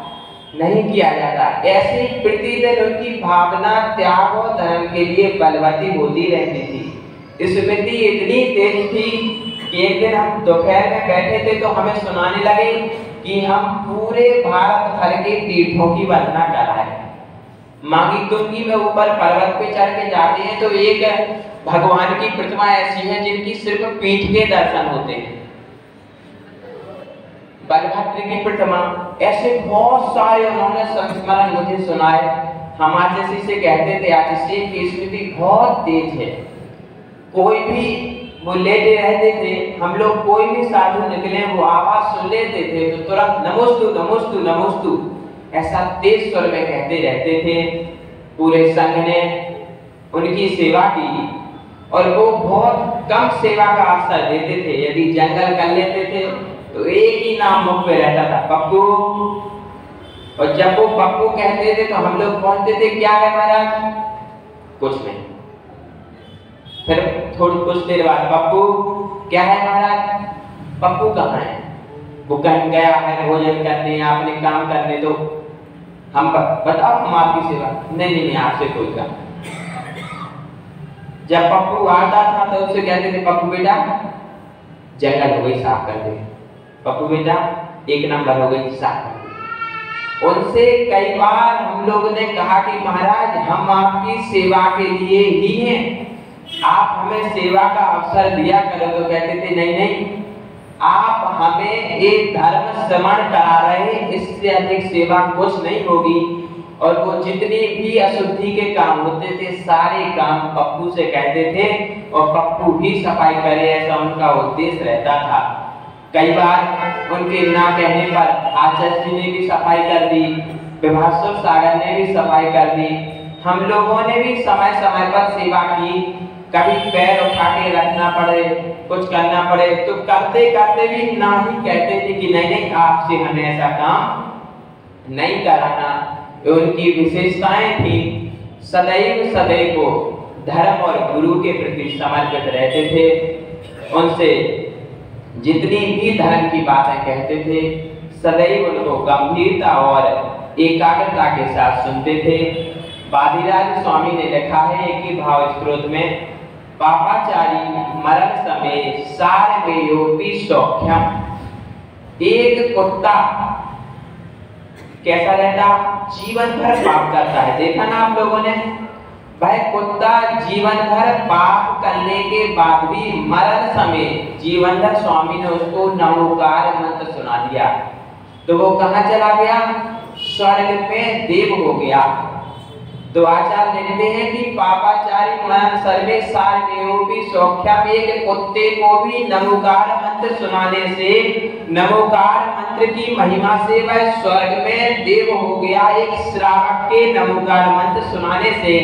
नहीं किया जाता। ऐसे प्रतिदिन उनकी भावना त्याग और धर्म के लिए बलवती होती रहती थी। स्मृति इतनी तेज थी कि एक दिन हम दोपहर में बैठे थे तो हमें सुनाने लगे कि हम पूरे भारत भर के तीर्थों की वंदना कर रहे हैं। मांगी तुंगी में ऊपर पर्वत पे चढ़ के जाते हैं तो एक भगवान की प्रतिमा ऐसी है जिनकी सिर्फ पीठ के दर्शन होते हैं, बलभद्र की प्रतिमा। ऐसे बहुत सारे उन्होंने संस्मरण मुझे सुनाए। हम आचार्य से कहते थे, आचार्य की स्मृति बहुत तेज है। कोई भी वो लेटे रहते थे, हम लोग कोई भी साधु निकले वो आवाज सुन लेते थे तो तुरंत नमोस्तु नमोस्तु नमोस्तु ऐसा तेज स्वर में कहते रहते थे। पूरे संघ ने उनकी सेवा की और वो बहुत कम सेवा का अवसर देते थे। यदि जंगल कर लेते थे तो एक ही नाम मुख पे रहता था, पप्पू। और जब वो पप्पू कहते थे तो हम लोग पहुंचते थे, क्या है महाराज? कुछ नहीं। फिर थोड़ी कुछ देर बाद, पप्पू क्या है महाराज? पप्पू कहाँ है? वो कहीं गया है भोजन करने या अपने काम करने। तो हम बताओ, हम आपकी सेवा। नहीं, आपसे कोई काम। जब पप्पू आता था तो उससे कहते थे, पप्पू बेटा जंगल हो गई, साफ कर दे। पप्पू बेटा 1 नंबर हो गई, साफ कर दे। उनसे कई बार हम लोगों ने कहा कि महाराज हम आपकी सेवा के लिए ही हैं, आप हमें सेवा का अवसर दिया करो। तो कहते थे, नहीं, आप हमें एक धर्म श्रवण करा रहे हैं, इससे अधिक सेवा कुछ नहीं होगी। और वो जितनी भी अशुद्धि के काम होते थे सारे काम पप्पू से कहते थे और पप्पू ही सफाई करे, ऐसा उनका उद्देश्य रहता था। कई बार उनके ना कहने पर आचार्य जी ने भी सफाई कर दी, विभासुर सागर ने भी सफाई कर दी। हम लोगों ने भी समय समय पर सेवा की। कभी पैर उठा के रखना पड़े, कुछ करना पड़े तो करते करते भी ना ही कहते थे कि नहीं, आपसे हमें ऐसा काम नहीं कराना। उनकी विशेषताएं थी, सदैव को धर्म और गुरु के प्रति समर्पित रहते थे। उनसे जितनी भी धर्म की बातें कहते थे सदैव उनको गंभीरता और एकाग्रता के साथ सुनते थे। वादिराज स्वामी ने लिखा है एक ही भाव स्त्रोत में, पापाचारी मरण समय सार वेयोपि सौख्यम। एक कुत्ता कैसा रहता, जीवन भर पाप करता है। देखा ना आप लोगों ने, वह कुत्ता जीवन भर पाप करने के बाद भी मरण समय जीवन भर स्वामी ने उसको नमोकार मंत्र सुना दिया, तो वो कहाँ चला गया, स्वर्ग में देव हो गया। तो आचार्य लिखते हैं कि पापाचारी मरण सर्वे सार देवोपि सौख्यम। एक कुत्ते को भी नमोकार मंत्र सुनाने से, नमोकार मंत्र की महिमा से वह स्वर्ग में देव हो गया एक श्रावक के नमोकार मंत्र सुनाने से।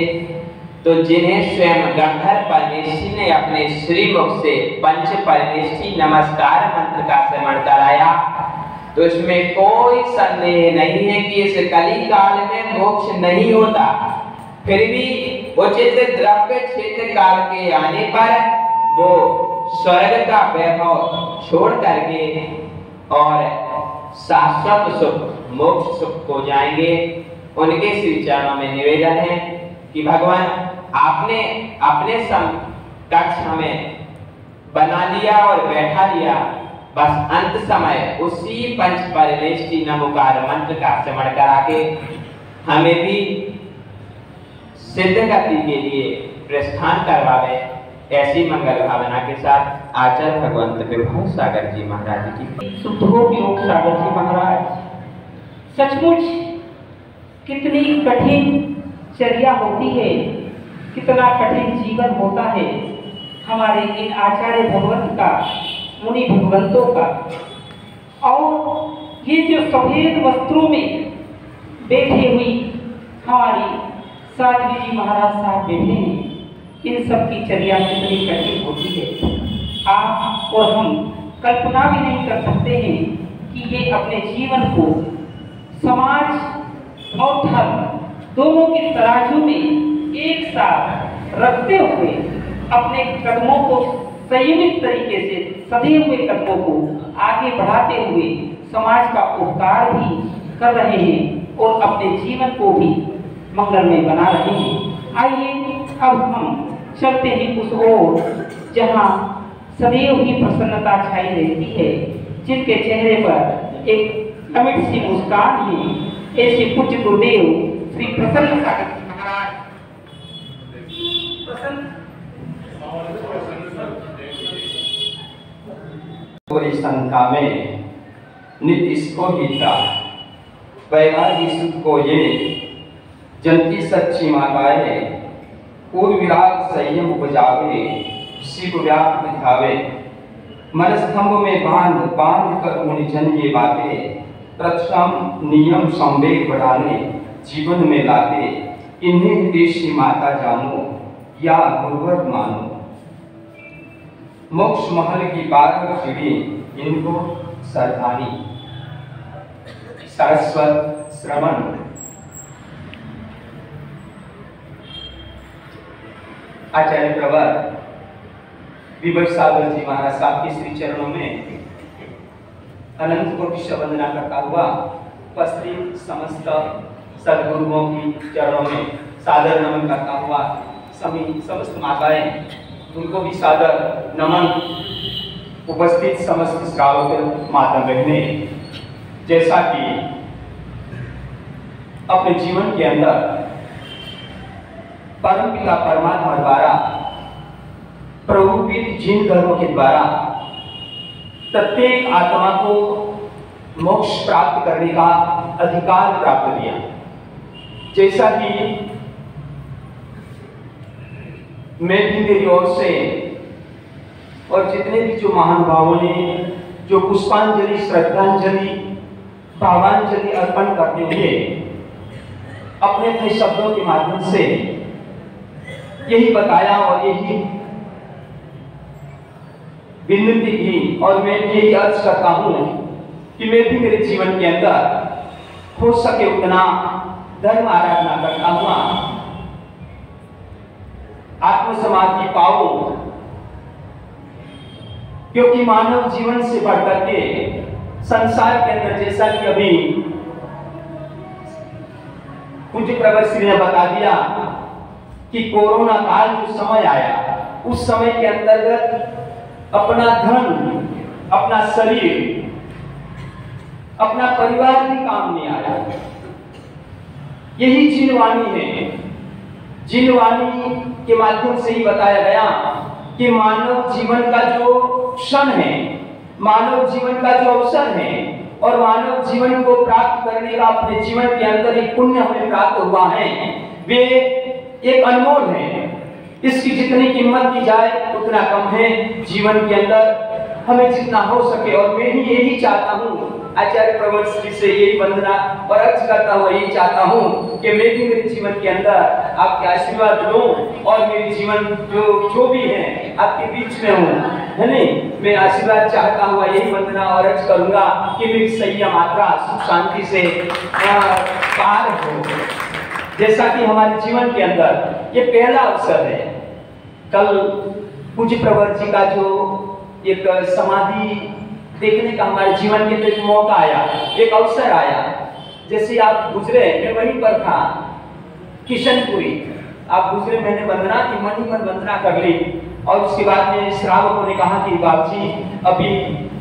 तो जिन्हें स्वयं गंधर्व परमेष्ठी ने अपने श्रीमुख से पंच परमेष्ठी नमस्कार मंत्र का श्रवण कराया, तो इसमें कोई संदेह नहीं है कि इस कली काल में मोक्ष नहीं होता। फिर भी उचित द्रव्य क्षेत्र काल के आने पर वो स्वर्ग का वैभव छोड़ करके और शाश्वत सुख मोक्ष सुख को जाएंगे। उनके श्री चरणों में निवेदन है कि भगवान आपने अपने कक्ष हमें बना लिया और बैठा लिया, बस अंत समय उसी पंच परमेष्ठी नमोकार मंत्र का श्रवण करा के हमें भी सिद्ध गति के लिए प्रस्थान करवावे। ऐसी मंगल भावना के साथ आचार्य भगवंत विभव सागर जी महाराज की। सुधोग योग सागर जी महाराज, सचमुच कितनी कठिन चर्या होती है, कितना कठिन जीवन होता है हमारे इन आचार्य भगवंत का, मुनि भगवंतों का। और ये जो सफेद वस्त्रों में बैठी हुई हमारी साध्वी जी महाराज साहब बैठे हैं, इन सब की चर्या कितनी कठिन होती है। आप और हम कल्पना भी नहीं कर सकते हैं कि ये अपने जीवन को समाज और धर्म दोनों के तराजू में एक साथ रखते हुए अपने कदमों को संयमित तरीके से, सधे हुए कदमों को आगे बढ़ाते हुए समाज का उपकार भी कर रहे हैं और अपने जीवन को भी मंगलमय बना रहे हैं। आइए अब हम चलते हैं उस ओर जहाँ सदैव ही प्रसन्नता छाई रहती है, जिनके चेहरे पर एक अमिट सी मुस्कान है। ऐसे पूज्य गुरुदेव श्री प्रसन्न सागर जी महाराज, संता में नित इसको हिता वैरागी सुख को ये जनती सच्ची माताए, पूर्व विराग संयम उपजावे शिव व्याप दिखावे। मन स्तंभ में बांध बांध कर मुनिजन ये बातें, प्रथम नियम संवेग बढ़ाने जीवन में लाते। इन्हें देशी माता जानो या गुरुवर मानो, मोक्ष महल की बारह सीढ़ी इनको सरदानी। सरस्वत श्रवण। आचार्य प्रवर विभव सागर जी महाराज साहब के श्री चरणों में अनंत कोटि वंदना करता हुआ उपस्थित समस्त सदगुरुओं की चरणों में सादर नमन करता हुआ समस्त माताएं, उनको भी सादर नमन। उपस्थित समस्त श्रावक माता बहने, जैसा कि अपने जीवन के अंदर परमपिता परमात्मा द्वारा प्रभुपित जिन धर्मों के द्वारा प्रत्येक आत्मा को मोक्ष प्राप्त करने का अधिकार प्राप्त दिया, जैसा कि मैं भी मेरी ओर से और जितने भी जो महानुभावों ने जो पुष्पांजलि, श्रद्धांजलि, भावांजलि अर्पण करते हुए अपने अपने शब्दों के माध्यम से यही बताया और यही विनती की, और मैं यही अर्ज करता हूं कि मैं भी मेरे जीवन के अंदर हो सके उतना धर्म आराधना करता हुआ आत्म समाधि पाऊं, क्योंकि मानव जीवन से बढ़कर के संसार के अंदर, जैसा कि अभी पूज्य प्रवर श्री ने बता दिया कि कोरोना काल जो समय आया, उस समय के अंतर्गत अपना धन, अपना शरीर, अपना परिवार भी काम नहीं आया। यही जिनवाणी है। जिनवाणी के माध्यम से ही बताया गया कि मानव जीवन का जो क्षण है, मानव जीवन का जो अवसर है और मानव जीवन को प्राप्त करने का अपने जीवन के अंदर एक पुण्य हमें प्राप्त हुआ है, वे एक अनमोल है। इसकी जितनी कीमत की जाए उतना कम है। जीवन के अंदर हमें जितना हो सके, और मैं ही यही चाहता हूँ, आचार्य प्रवर श्री से यही वंदना और अर्ज करता हुआ यही चाहता हूँ कि मैं भी मेरे जीवन के अंदर आपके आशीर्वाद लूं और मेरे जीवन जो भी है आपके बीच में हूँ, है नहीं। मैं आशीर्वाद चाहता हुआ यही वंदना और अर्ज करूंगा कि मेरी संयम मात्रा सुख शांति से पार हो। जैसा कि हमारे जीवन के अंदर ये पहला अवसर है। कल पूज्य प्रवर जी का जो एक समाधि देखने का हमारे जीवन के अंदर एक मौका आया, एक अवसर आया। जैसे आप गुजरे, मैं वहीं पर था किशनपुरी, आप गुजरे, मैंने वंदना की, मन ही मन वंदना कर ली। और उसके बाद में श्रावकों ने कहा कि बाप जी अभी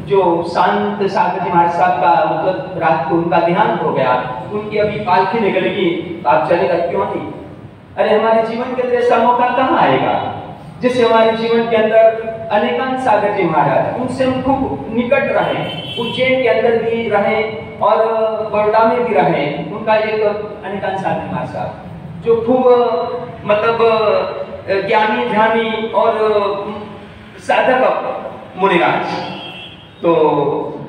जो संत सागर जी महाराज साहब का मतलब रात को उनका देहांत हो गया, उनकी अभी पालकी निकलेगी, आप चलेगा क्यों नहीं? अरे हमारे जीवन के अंदर ऐसा मौका कहाँ आएगा? जैसे हमारे जीवन के अंदर अनेकांत सागर जी महाराज, उनसे हम खूब निकट रहे, उज्जैन के अंदर भी रहे और बड़ौदा में भी रहे। उनका एक अनेकांत सागर जी महाराज साहब जो खूब मतलब ज्ञानी ध्यानी और साधक मुनिराज, तो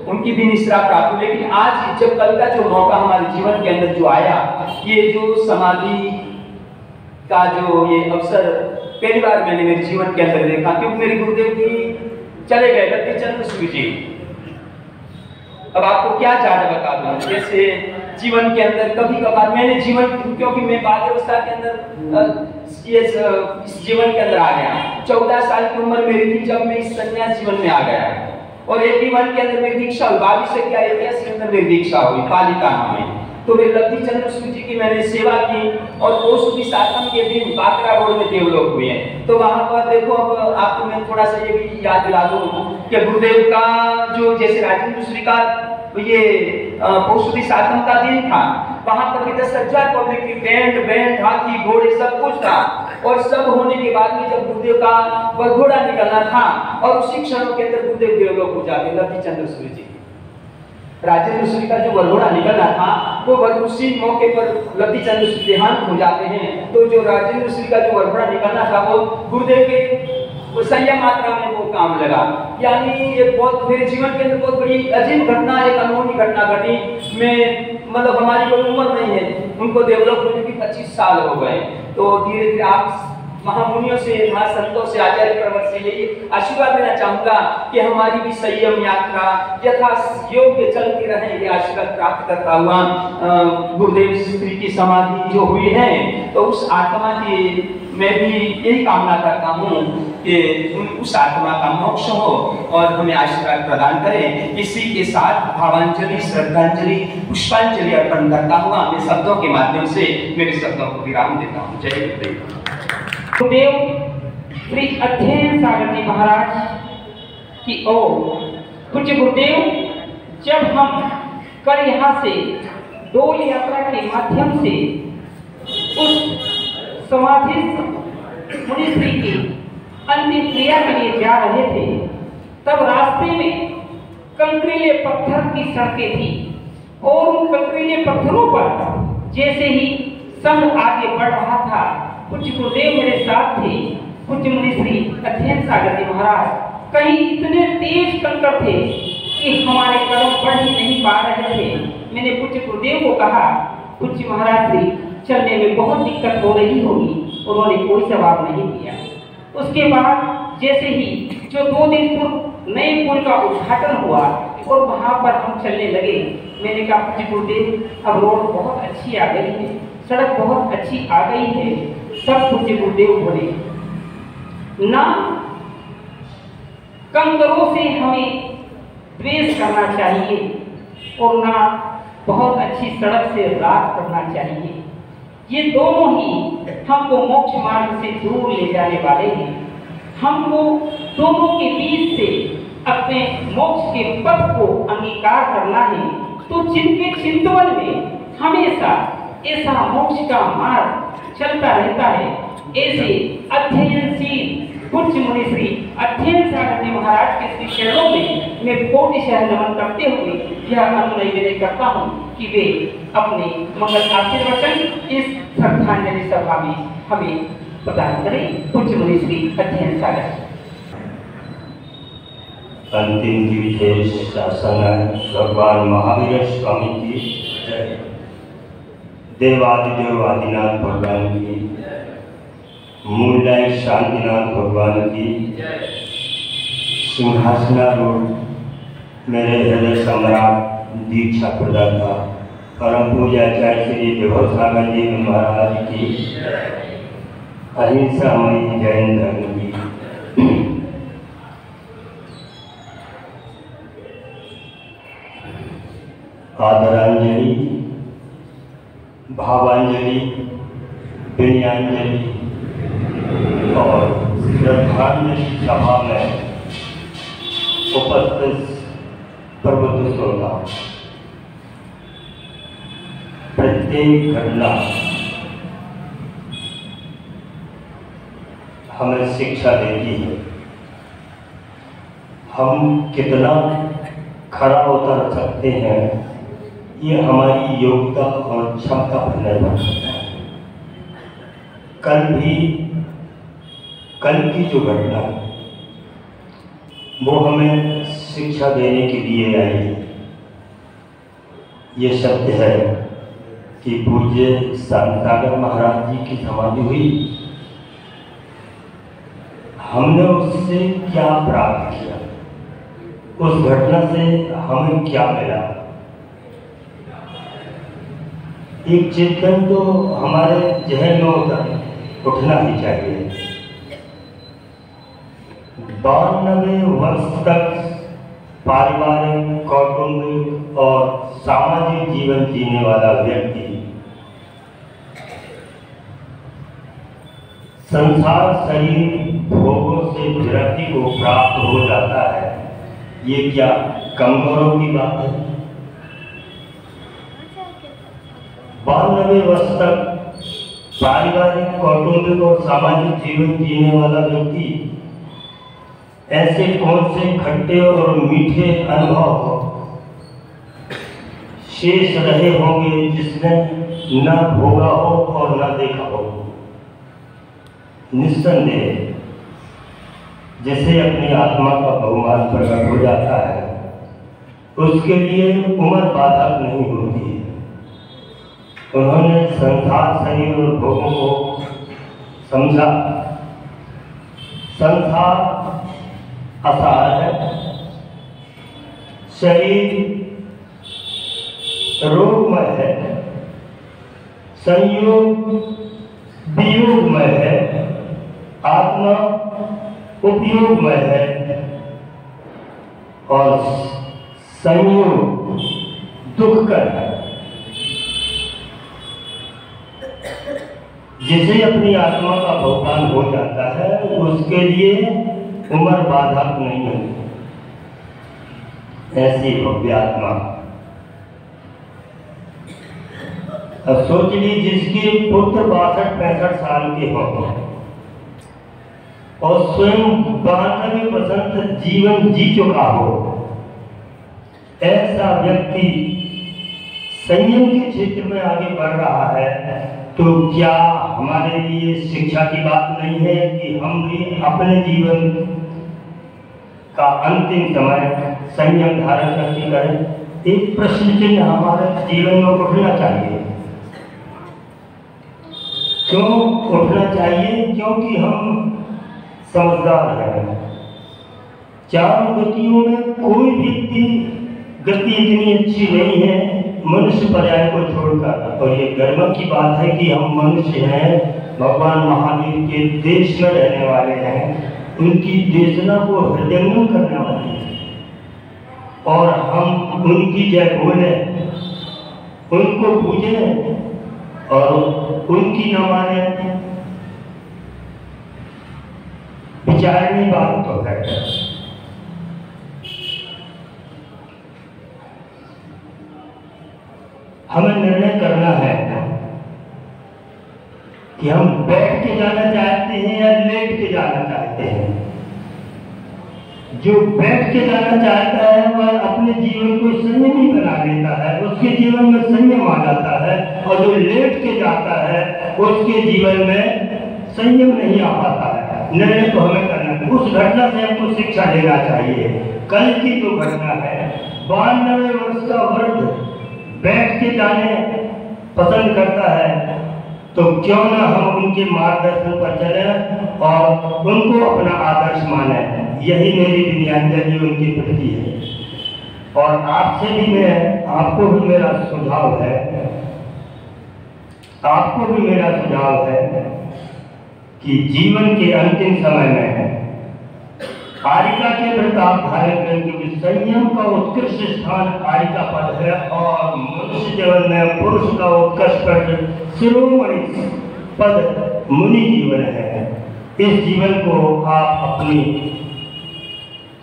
उनकी भी निश्रा प्राप्त हुई। लेकिन आज जब कल का जो मौका हमारे जीवन के अंदर जो आया, ये जो समाधि का जो ये अवसर पहली बार मैंने मेरे जीवन के अंदर देखा, क्योंकि मेरे गुरुदेव जी चले गए, गद्दी चंद्र सूर्य जी। अब आपको क्या ज्यादा बता दूं, जैसे जीवन के अंदर कभी कभार मैंने जीवन, क्योंकि मैं बाल्यावस्था के अंदर इस जीवन के अंदर आ गया, 14 साल की उम्र मेरी थी जब मैं इस संन्यास जीवन में आ गया। और 81 के अंदर मेरी दीक्षा हुई, 22 से क्या 81 के अंदर मेरी दीक्षा हुई पालिका में। तो वे लब्धि चंद्र सूर्य जी की मैंने सेवा की और कौसुभी सातम के दिन बाकरा रोड में देवलोक हुए हैं। तो वहां पर देखो, अब आपको मैं थोड़ा सा ये भी याद दिला दूं कि गुरुदेव का जो जैसे राजेंद्र सूर्य का ये कौसुभी सातम का दिन था, वहां पर भी 10,000 पब्लिक की बैंड हाथी घोड़े सब कुछ था। और सब होने के बाद में जब गुरुदेव का वरघोड़ा निकलना था और उसी क्षणों के अंदर गुरुदेव देवलोक हो जाते, लब्धि चंद्र सूर्य जी राजेंद्र सूर्य का जो वरघोड़ा निकलना था, वो उसी मौके पर लब्धि चंद्र सूर्य देहांत हो जाते हैं। तो जो राजेंद्र सूर्य का जो वरघोड़ा निकलना था, वो गुरुदेव के संयम मात्रा में वो काम लगा। यानी एक बहुत मेरे जीवन के अंदर बहुत बड़ी अजीब घटना, एक अनहोनी घटना घटी। मैं मतलब हमारी कोई उम्र नहीं है, उनको देवलोक होने की 25 साल हो गए। तो धीरे धीरे आप महामुनियों से, महासंतों से, आचार्य प्रवर से यही आशीर्वाद लेना चाहूंगा कि हमारी भी संयम यात्रा यथा योग्य चलती रहे। ये आशीर्वाद प्राप्त करता हुआ गुरुदेव श्री की समाधि जो हुई है, तो उस आत्मा की मैं भी यही कामना करता हूँ कि उस आत्मा का मोक्ष हो और हमें आशीर्वाद प्रदान करें। इसी के साथ भावांजलि, श्रद्धांजलि, पुष्पांजलि अर्पण करता हुआ मैं शब्दों के माध्यम से मेरे शब्दों को विराम देता हूँ। जय गुरुदेव। गुरुदेव श्री अध्ययन सागर जी महाराज की ओर। पूज्य गुरुदेव, जब हम कल यहाँ से डोल यात्रा के माध्यम से उस समाधि मुनिश्री की अंतिम क्रिया के लिए जा रहे थे, तब रास्ते में कंकरीले पत्थर की सड़कें थी और उन कंकरीले पत्थरों पर जैसे ही संघ आगे बढ़ रहा था, पूज्य गुरुदेव मेरे साथ थे। पूज्य मुनिश्री अध्ययन सागर जी महाराज कहीं इतने तेज कंकर थे कि हमारे कदम बढ़ ही नहीं पा रहे थे। मैंने पूज्य गुरुदेव को कहा, पूज्य महाराज श्री चलने में बहुत दिक्कत हो रही होगी। उन्होंने कोई जवाब नहीं दिया। उसके बाद जैसे ही जो 2 दिन पूर्व नए पुल का उद्घाटन हुआ और वहां पर हम चलने लगे, मैंने कहा पूज्य गुरुदेव अब रोड बहुत अच्छी आ गई है, सड़क बहुत अच्छी आ गई है। सब पूज्य गुरुदेव बोले, ना कंकरों से हमें द्वेष करना चाहिए और ना बहुत अच्छी सड़क से राग करना चाहिए। ये दोनों ही हमको मोक्ष मार्ग से दूर ले जाने वाले हैं। हमको दोनों के बीच से अपने मोक्ष के पथ को अंगीकार करना है। तो जिनके चिंतवन में हमेशा ऐसा मोक्ष का मार्ग चलता रहता है, ऐसे अध्ययनशील पूज्य मुनि श्री अध्ययन सागर जी महाराज के श्री चरणों में मैं कोटिशः नमन करते हुए यह अनुनय विनय करता हूँ कि वे अपने मंगल आशीर्वचन इस श्रद्धांजलि सभा में हमें प्रदान करें। पूज्य मुनि श्री अध्ययन सागर। अंतिम विशेष शासन भगवान महावीर स्वामी की जय। देवादिदेव आदिनाथ भगवान की, मूलनायक शांतिनाथ भगवान की, सिंहासनारूढ़ मेरे हृदय सम्राट दीक्षा प्रदाता परम पूज्याचार्य श्री विभव सागर जी महाराज की, अहिंसामयी जैन धर्म की। आदरांजलि, भावांजलि, विनयांजलि और श्रद्धांजलि सभा में उपस्थित प्रबुद्ध श्रोता, प्रत्येक घटना हमें शिक्षा देती है। हम कितना खरा उतर सकते हैं ये हमारी योग्यता और क्षमता पर निर्भर करता है। कल की जो घटना वो हमें शिक्षा देने के लिए आई है। ये सत्य है कि पूज्य शांतिसागर महाराज जी की समाधि हुई, हमने उससे क्या प्राप्त किया, उस घटना से हमें क्या मिला। एक चिंतन तो हमारे जहन में उठना ही चाहिए। 92 वर्ष तक पारिवारिक, कौटुंबिक और सामाजिक जीवन जीने वाला व्यक्ति संसार शरीर भोगों से विरक्ति को प्राप्त हो जाता है, ये क्या कम गौरव की बात है? 92 वर्ष तक पारिवारिक, कौटुंबिक और सामाजिक जीवन जीने वाला व्यक्ति ऐसे कौन से खट्टे और मीठे अनुभव शेष रहे होंगे जिसने न भोगा हो और न देखा हो। निस्संदेह जिसे अपनी आत्मा का बहुमान प्रकट हो जाता है उसके लिए उम्र बाधक नहीं होती है। उन्होंने संसार शरीर और भोगों को समझा। संसार आसार है, शरीर रोगमय है, संयोग वियोगमय है, आत्मा उपयोगमय है और संयोग दुखकर है। जिसे अपनी आत्मा का भुगतान हो जाता है उसके लिए उम्र बाधक नहीं है। ऐसी भव्य आत्मा, अब सोच ली जिसके पुत्र 62-65 साल के हों और स्वयं 92% जीवन जी चुका हो, ऐसा व्यक्ति संयम के क्षेत्र में आगे बढ़ रहा है, तो क्या हमारे लिए शिक्षा की बात नहीं है कि हम भी अपने जीवन का अंतिम समय संयम धारण करके करें? एक प्रश्न चिन्ह हमारे जीवन में उठना चाहिए। क्यों उठना चाहिए? क्योंकि हम समझदार हैं। चारों गतियों में कोई भी गति इतनी अच्छी नहीं है मनुष्य पर्याय को छोड़कर। और ये गर्व की बात है कि हम मनुष्य हैं, भगवान महावीर के देश में रहने वाले हैं, उनकी देशना को हृदयंगम करने वाले हैं और हम उनकी जय बोले, उनको पूजें, और उनकी न माने, विचारनी बात तो है। हमें निर्णय करना है कि हम बैठ के जाना चाहते हैं या लेट के जाना चाहते हैं। जो बैठ के जाना चाहता है वह अपने जीवन को संयमी बना लेता है, उसके जीवन में संयम आ जाता है, और जो लेट के जाता है उसके जीवन में संयम नहीं आ पाता है। निर्णय तो हमें करना है। उस घटना से हमको शिक्षा लेना चाहिए। कल की जो घटना है, 92 वर्ष का वृद्ध बैठ के जाने पसंद करता है, तो क्यों ना हम उनके मार्गदर्शन पर चलें और उनको अपना आदर्श माने। यही मेरी विनम्रता उनके प्रति है। और आपसे भी आपको भी मेरा सुझाव है कि जीवन के अंतिम समय में कारिका के व्रत आप धारण करें, क्योंकि संयम का उत्कृष्ट स्थान कारिका पद है और मनुष्य जीवन में पुरुष का उत्कृष्ट पद शिरोमणि पद मुनि जीवन है। इस जीवन को आप अपनी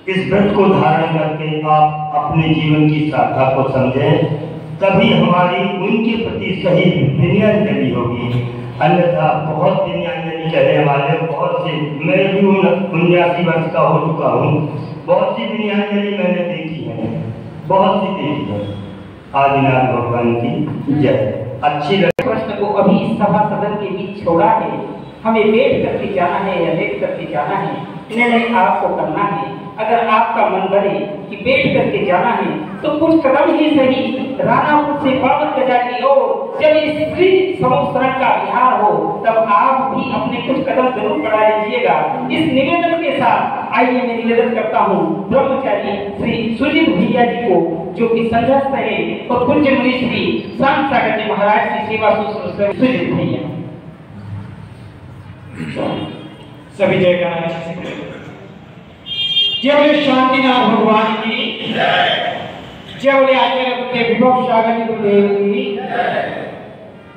इस व्रत को धारण करके आप अपने जीवन की साधना को समझें, तभी हमारी उनके प्रति सही विनयान्जलि होगी। अन्यथा बहुत विनयान्जलि कहने वाले बहुत से, मैं भी 79 वर्ष का हो चुका हूँ, बहुत सी विनयान्जलि मैंने देखी है, बहुत सी देखी है। आदिनाथ भगवान की जय। अच्छी प्रश्न को अभी सभा सदन के बीच छोड़ा है। हमें बैठ करके जाना है या लेट करके जाना है, निर्णय आपको करना है। अगर आपका मन बने कि बैठ करके जाना है तो कुछ कदम ही सही रानापुर से बाबर गजा की ओर जब इस श्री समूह सड़क का विहार हो, तब आप भी अपने कुछ कदम जरूर बढ़ा लीजिएगा। इस निवेदन के साथ आइए मैं निवेदन करता हूँ ब्रह्मचारी श्री सुजीत भैया जी को, जो कि संघर्ष है, और पूज्य मुनि श्री शांत सागर जी महाराज की सेवा शुश्रूषा सुजीत भैया। सभी जयकारा। जय बोले शांतिनाथ भगवान की जय बोले आचार्य विभव सागर जी गुरुदेव की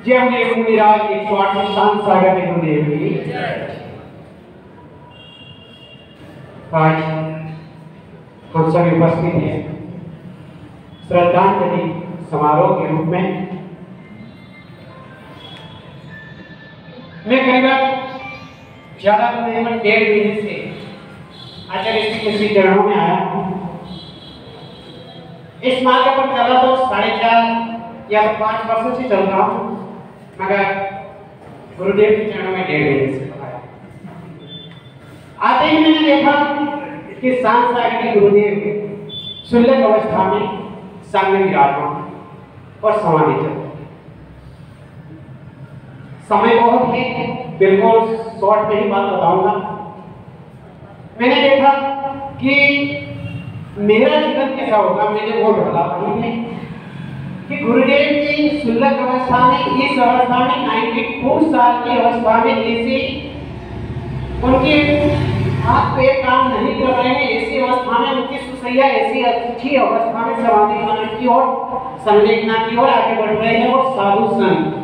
जय बोले मुनिराज 108 शांत सागर जी गुरुदेव की। आज हम सभी उपस्थित हैं श्रद्धांजलि समारोह के रूप में। मैं करीबन ज्यादा तकरीबन 1.5 महीने से आचार्य श्री के श्री चरणों में आया हूँ। इस मार्ग पर चला तो 4.5 या 5 वर्षों से चल रहा हूँ, मगर गुरुदेव के चरणों में 1.5 महीने से आया। आते ही मैंने देखा कि शांत सागर के गुरुदेव सुलभ अवस्था में सामने विराजमान और समाधि चल। समय बहुत है, बिल्कुल शॉर्ट में ही बात बताऊंगा। मैंने देखा कि मेरा जीवन कैसा होगा। मैंने वो ढाला पड़ी है कि गुरुदेव की सुलभ अवस्था में, इस अवस्था में 92 साल की अवस्था में, ऐसे उनके हाथ पैर काम नहीं कर रहे हैं, ऐसी अवस्था में उनकी सुसैया ऐसी अच्छी अवस्था में समाधि बनने की ओर, संलेखना की ओर आगे बढ़ रहे हैं। और साधु संत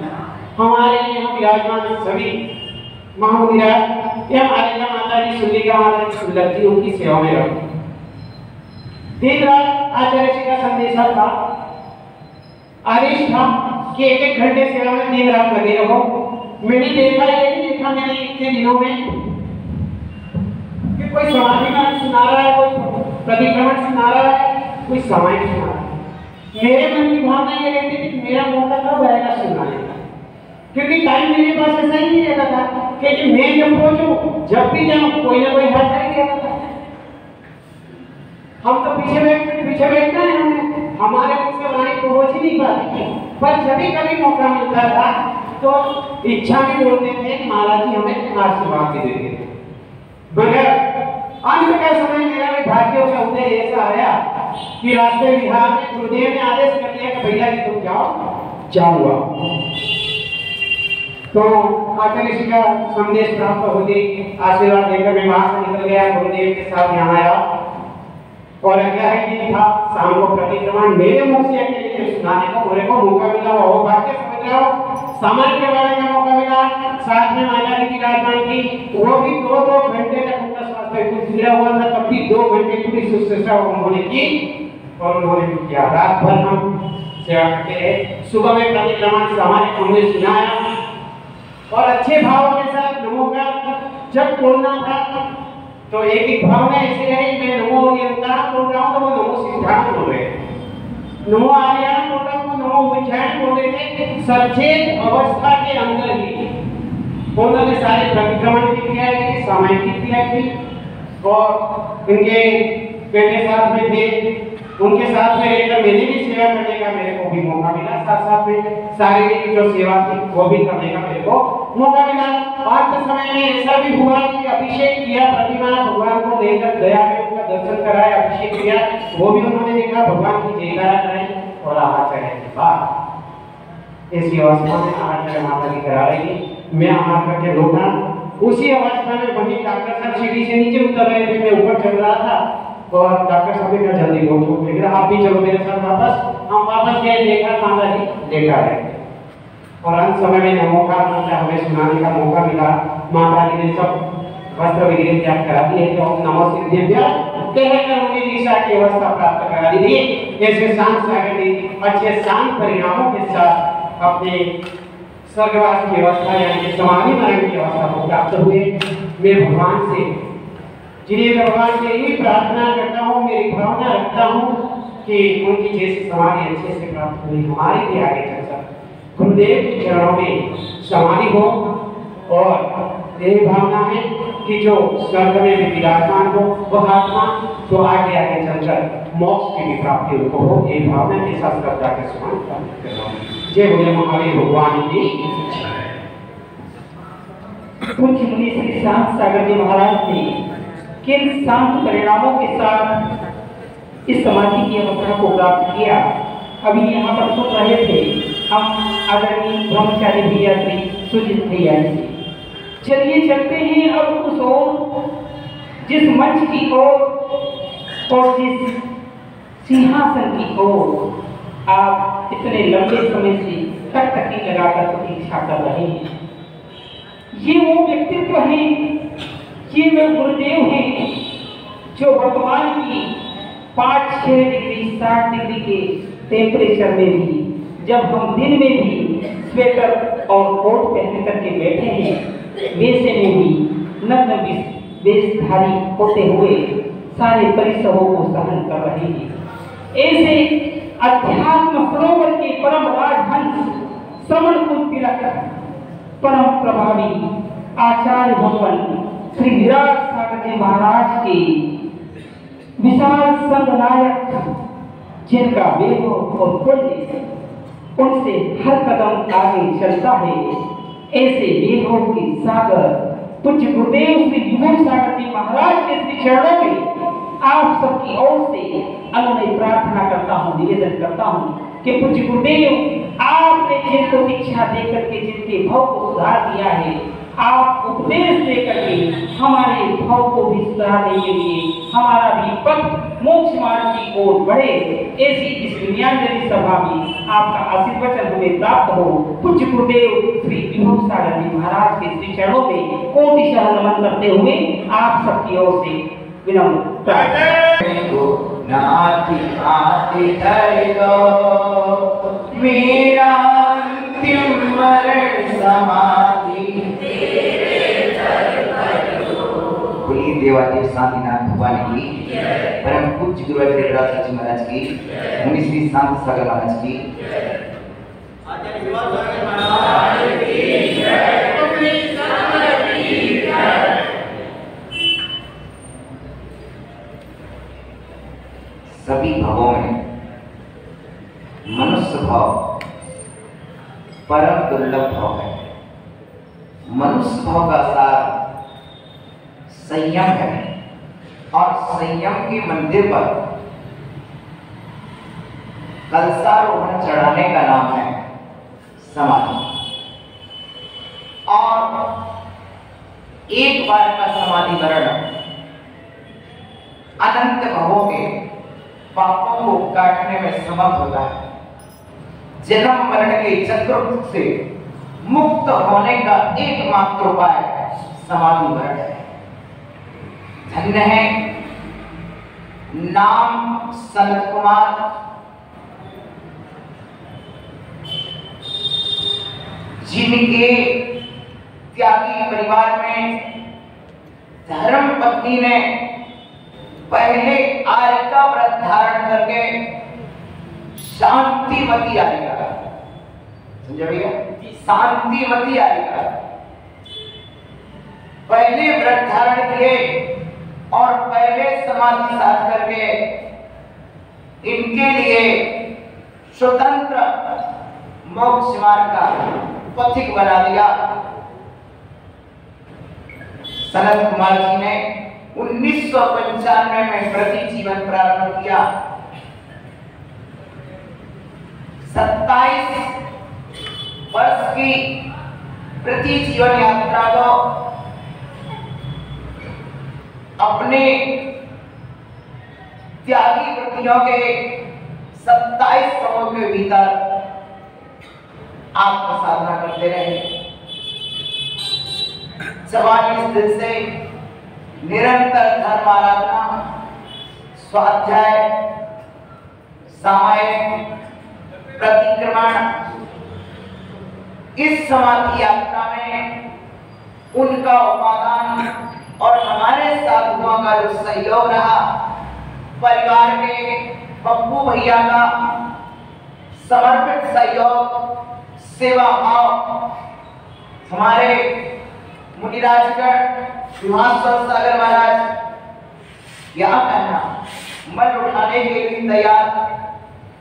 हमारे यहाँ विराजमान सभी महामुनिराज या हमारे माता जी सुल्लिका माता जी सुल्लभ जी उनकी सेवा में रहो। दिन रात आचार्य जी का संदेशा था, आदेश था कि 1-1 घंटे सेवा में दिन रात लगे रहो। मैंने देखा, ये नहीं देखा मैंने इतने दिनों में कि कोई समाधि गान सुना रहा है, कोई प्रतिक्रमण सुना रहा है, कोई समय सुना रहा है। मेरे मन की भावना ये रहती थी कि मेरा मौका कब आएगा सुनाने का, क्योंकि टाइम मेरे पास ऐसा ही नहीं रहता था कि मैं जब पहुंचूं, जब भी जाऊं, कोई ना कोई हाथ आ ही रहता था। हम तो पीछे बैठते हैं, हमारे मुख से वाणी पहुंच ही नहीं पाती। पर जब भी कभी मौका मिलता था तो इच्छा भी बोलते थे, महाराज जी हमें आशीर्वाद भी देते थे। मगर अंत का समय मेरा भी भाग्यों का उदय ऐसा आया कि रास्ते विहार में गुरुदेव ने आदेश कर दिया कि भैया जी तुम जाऊंगा। तो आचार्य जी का संदेश प्राप्त होते आशीर्वाद देकर मैं वहां से निकल गया, गुरुदेव के साथ यहाँ आया। और क्या है कि था शाम को प्रतिक्रमण मेरे मुख से अकेले सुनाने को मेरे को मौका मिला, वो भाग्य समझ रहा हूँ। सामान के बारे में मौका मिला, साथ में माता जी की विराजमान थी, वो भी 2-2 घंटे तक उनका स्वास्थ्य कुछ गिरा हुआ था, तब भी 2 घंटे पूरी शुश्रूषा उन्होंने की और उन्होंने भी किया। रात भर हम सेवा करते रहे। सुबह में प्रतिक्रमण सामान्य उन्होंने सुनाया और अच्छे भाव के साथ नमो का जब बोलना था तो एक ही भावना ऐसी रही, मैं नमो निरंतर बोल रहा हूँ तो वो नमो सिद्धांत बोल रहे हैं, नमो आर्यान बोल रहा हूँ, नमो विचारण बोल रहे थे। सचेत अवस्था के अंदर ही उन्होंने सारे प्रतिक्रमण की क्रियाएं की, सामायिक क्रियाएं की और इनके बेटे साथ में थे, उनके साथ में रहकर मैंने भी सेवा करने का मेरे को भी मौका मिला, साथ साथ में शारीरिक जो सेवा थी वो भी करने का मेरे को मौका मिला। आज के समय में ऐसा भी हुआ कि अभिषेक किया, प्रतिमा भगवान को लेकर गया, में उनका दर्शन कराया, अभिषेक किया, वो भी उन्होंने देखा, भगवान की जयकारा कराई और आहार चढ़ाने के बाद ऐसी अवस्था में आहार चढ़ा माता जी करा रही है। मैं आहार करके लौटा, उसी अवस्था में वही डॉक्टर साहब सीढ़ी से नीचे उतर रहे थे, मैं ऊपर चल रहा था और डॉक्टर साहब ने कहा जल्दी पहुंचो, लेकिन आप भी चलो मेरे साथ वापस। हम वापस गए, देखा माता जी लेटा रहे और अंत समय में नमो का मंत्र हमें सुनाने का मौका मिला। माता जी ने सब वस्त्र वगैरह त्याग करा दिए थे और नमो सिद्धिभ्य कहकर उन्हें दिशा की अवस्था प्राप्त करा दी थी। ऐसे शांत सागर जी अच्छे शांत परिणामों के साथ अपने स्वर्गवास की अवस्था यानी समाधि मरण की अवस्था को प्राप्त हुए। मैं भगवान से जिन्हें भगवान से यही प्रार्थना करता हूँ, मेरी भावना रखता हूँ कि उनकी जैसी समाधि अच्छे से प्राप्त हुई, हमारी भी आगे चलकर गुरुदेव के चरणों में समाधि हो और यही भावना है कि जो स्वर्ग में भी विराजमान हो वह आत्मा तो आगे आगे चलकर मोक्ष की भी प्राप्ति उनको हो, यही भावना के साथ श्रद्धा के समान जय बोले महावीर भगवान की। पूज्य मुनि श्री शांत सागर जी महाराज ने किन शांत परिणामों के साथ इस समाधि की अवस्था को प्राप्त किया, अभी यहाँ पर सुन रहे थे हम आदरणीय ब्रह्मचारी भैया श्री सुजीत भैया जी। चलिए चलते हैं अब उस ओर जिस मंच की ओर और जिस सिंहासन की ओर आप इतने लंबे समय से टकटकी लगाकर प्रतीक्षा कर रहे हैं। ये वो व्यक्तित्व हैं, ये वे गुरुदेव हैं जो वर्तमान की 5-6 डिग्री 60 डिग्री के टेम्परेचर में भी, जब हम दिन में भी स्वेटर और कोट पहन करके बैठे हैं, वैसे में भी नग्न वेशधारी होते हुए सारे परिसरों को सहन कर रहे हैं। ऐसे अध्यात्म सरोवर के परम राजहंस श्रवण कुल तिलक परम प्रभावी आचार्य भगवान श्री विराट सागर जी महाराज के विशाल संघ नायक जिनका वैभव और पुण्य उनसे हर कदम आगे चलता है, ऐसे वैभव के सागर पूज्य गुरुदेव श्री विभूति सागर जी महाराज के श्री चरणों में आप सबकी ओर से अनुनय प्रार्थना करता हूँ, निवेदन करता हूँ कि पूज्य गुरुदेव आपने जिनको दीक्षा देकर के जिनके भाव को सुधार दिया है, आप उपदेश देकर के हमारे भाव को भी सुधारने के लिए हमारा भी पथ मोक्ष मार्ग की ओर बढ़े, ऐसी इस विज्ञानजनी सभा में आपका आशीर्वचन हमें प्राप्त हो। पूज्य गुरुदेव श्री विभूति सागर जी महाराज के श्री चरणों में कोटिशः नमन करते हुए आप सबकी ओर से विनम्र बोलिए देवादेव शांतिनाथ भगवान की, परम पूज्य गुरु विराट जी महाराज की, मुनि श्री शांत सागर महाराज की, सभी भावों में मनुष्य भाव परम दुर्लभ भाव है। मनुष्य भाव का सार संयम है और संयम के मंदिर पर कलशारोहण चढ़ाने का नाम है समाधि। और एक बार का समाधि मरण अनंत भवों के पापों को काटने में समर्थ होता है। जन्म मरण के चक्र से मुक्त होने का एकमात्र उपाय समाधि वरण है। धन्य है नाम सनत कुमार, जिनके त्यागी परिवार में धर्म पत्नी ने पहले आर्य का व्रत धारण करके शांतिमती आर्य का, समझे भैया, शांतिमती आर्य का पहले व्रत धारण किए और पहले समाधि साध करके इनके लिए स्वतंत्र मोक्ष मार्ग का पथिक बना दिया। सनत कुमार जी ने 1995 में प्रति जीवन प्रारंभ किया। 27 वर्ष की प्रति जीवन यात्रा को अपने त्यागी वृत्तियों के 27 समों के भीतर आत्म साधना करते रहे। 44 दिन से निरंतर धर्म आराधना, स्वाध्याय, सामायिक, प्रतिक्रमण, इस समाधि यात्रा में उनका उपादान और हमारे साधुओं का जो सहयोग रहा, परिवार के पप्पू भैया का समर्पित सहयोग, सेवा भाव, हमारे मुनिराजगढ़ सिंहासन सागर महाराज यहाँ कहना मल उठाने के लिए तैयार,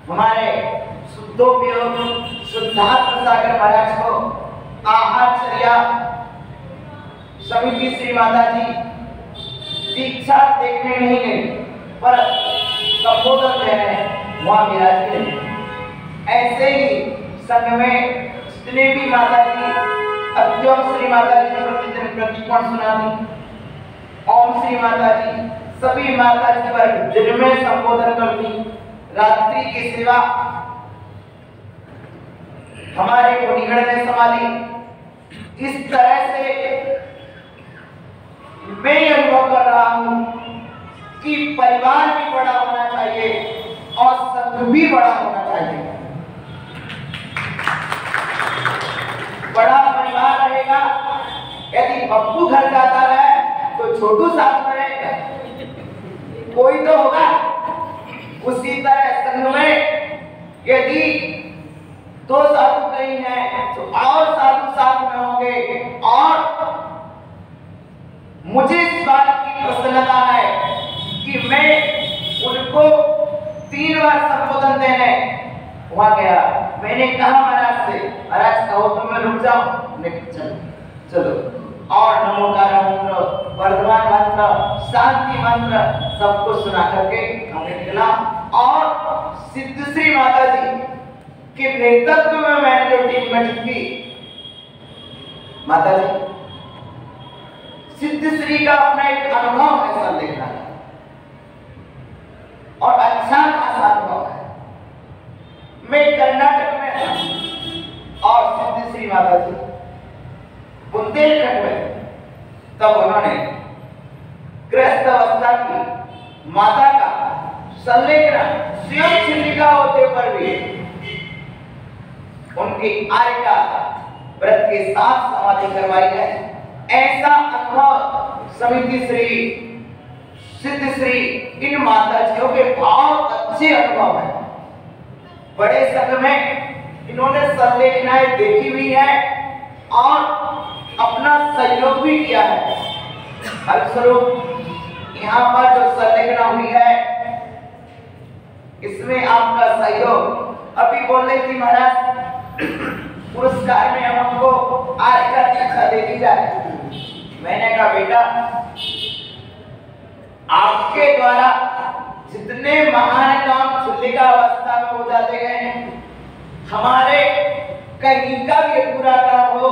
हमारे शुद्धोपयोग शुद्धात्म सागर महाराज को आहारचर्या समिति श्री माता जी दीक्षा देखने नहीं गई पर संबोधन दे रहे हैं वहां विराज के। ऐसे ही संघ में भी माता जी अद्योम श्री माता जी प्रतिदिन प्रतिकोण सुनाती, ओम श्री माता जी सभी माता जी पर दिन में संबोधन करती, रात्रि की सेवा हमारे मुनिगण ने संभाली। इस तरह से मैं अनुभव कर रहा हूं कि परिवार भी बड़ा होना चाहिए और संघ भी बड़ा होना चाहिए। बड़ा परिवार रहेगा, यदि बप्पू घर जाता है तो छोटू साथ में रहेगा, कोई तो होगा। उसी तरह संघ में यदि 2 साधु कहीं हैं तो और साधु साथ में होंगे। और मुझे इस बात की प्रसन्नता है कि मैं उनको 3 बार संबोधन देने वहां गया। मैंने कहा महाराज से, महाराज कहो तो मैं रुक जाऊं, चलो और नमोकार मंत्र, वर्धमान मंत्र, शांति मंत्र सबको सुना करके हमें निकला। और सिद्धश्री माता जी के नेतृत्व में मैंने जो टीम गठित की, माता जी सिद्धश्री का अपना एक अनुभव ऐसा देखना है और अच्छा खासा अनुभव है। मैं कर्नाटक में था और सिद्धश्री माता जी बुंदेलखंड में, तब उन्होंने गृहस्थ अवस्था की माता का संलेखन स्वयं छिन्निका होते पर भी उनकी आर्य का व्रत के साथ समाधि करवाई है। ऐसा अनुभव समिति श्री सिद्धश्री इन माताजियों के बहुत अच्छे अनुभव है। बड़े संघ में इन्होंने संलेखनाएं देखी हुई है और अपना सहयोग भी किया है। फलस्वरूप यहाँ पर जो संलेखना हुई है इसमें आपका सहयोग। अभी बोल रही थी महाराज पुरस्कार में हमको आज का दीक्षा दे दी जाए। मैंने कहा बेटा आपके द्वारा जितने महान काम छिल्लिका अवस्था में हो जाते हैं, हमारे कहीं का भी पूरा काम हो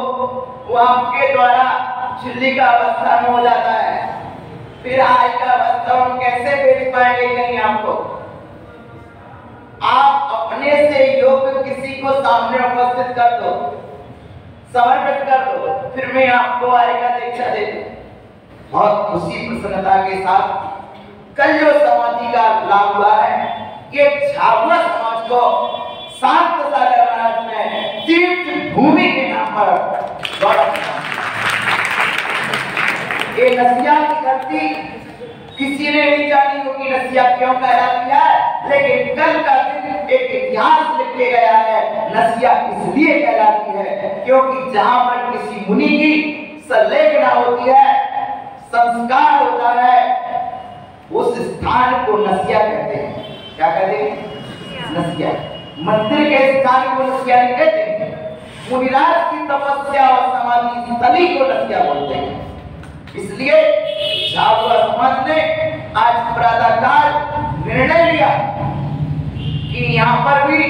वो आपके द्वारा छिल्लिका अवस्था में हो जाता है। फिर आज का अवस्था हम कैसे बेच पाएंगे कहीं आपको? आप अपने से योग्य किसी को सामने उपस्थित कर दो। समर्पित कर दो, फिर मैं आपको आगे का दीक्षा दे दूं। बहुत खुशी प्रसन्नता के साथ कल जो समाधि का लाभ हुआ है, ये झाबुआ समाज को शांत सागर महाराज में तीर्थ भूमि के नाम पर गौरव। ये नसिया की धरती किसी ने नहीं जानी होगी नसिया क्यों कहलाती है, लेकिन कल का दिन एक इतिहास लिख के गया है। नसिया इसलिए कहलाती है क्योंकि जहां पर किसी मुनि की संलेखना होती है, संस्कार होता है, उस स्थान को नसिया कहते हैं। क्या कहते हैं? नसिया। मंदिर के स्थान को नसिया नहीं कहते, मुनिराज की तपस्या और समाधि स्थली को नसिया बोलते हैं। इसलिए झाबुआ समाज ने आज प्रातःकाल निर्णय लिया कि यहाँ पर भी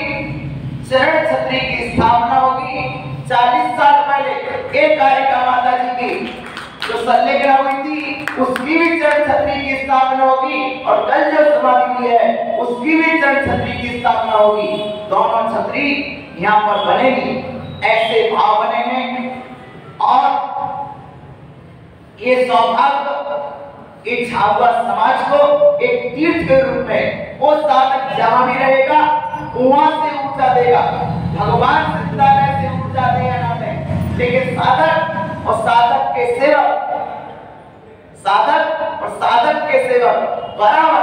चरण छत्री की स्थापना होगी। 40 साल पहले एक कारिका माता जी की जो संलेखना हुई थी, उसकी भी चरण छत्री की स्थापना होगी, और कल जो समाधि हुई है उसकी भी चरण छत्री की स्थापना होगी। दोनों छत्री यहाँ पर बनेगी, ऐसे भाव बने हैं। और ये सौभाग्य इस झाबुआ समाज को एक तीर्थ के रूप में वो साधक जहां भी रहेगा वहां से ऊर्जा देगा। भगवान सिद्धालय से ऊर्जा देगा ना दे, लेकिन साधक और साधक के सेवक, साधक और साधक के सेवक बराबर।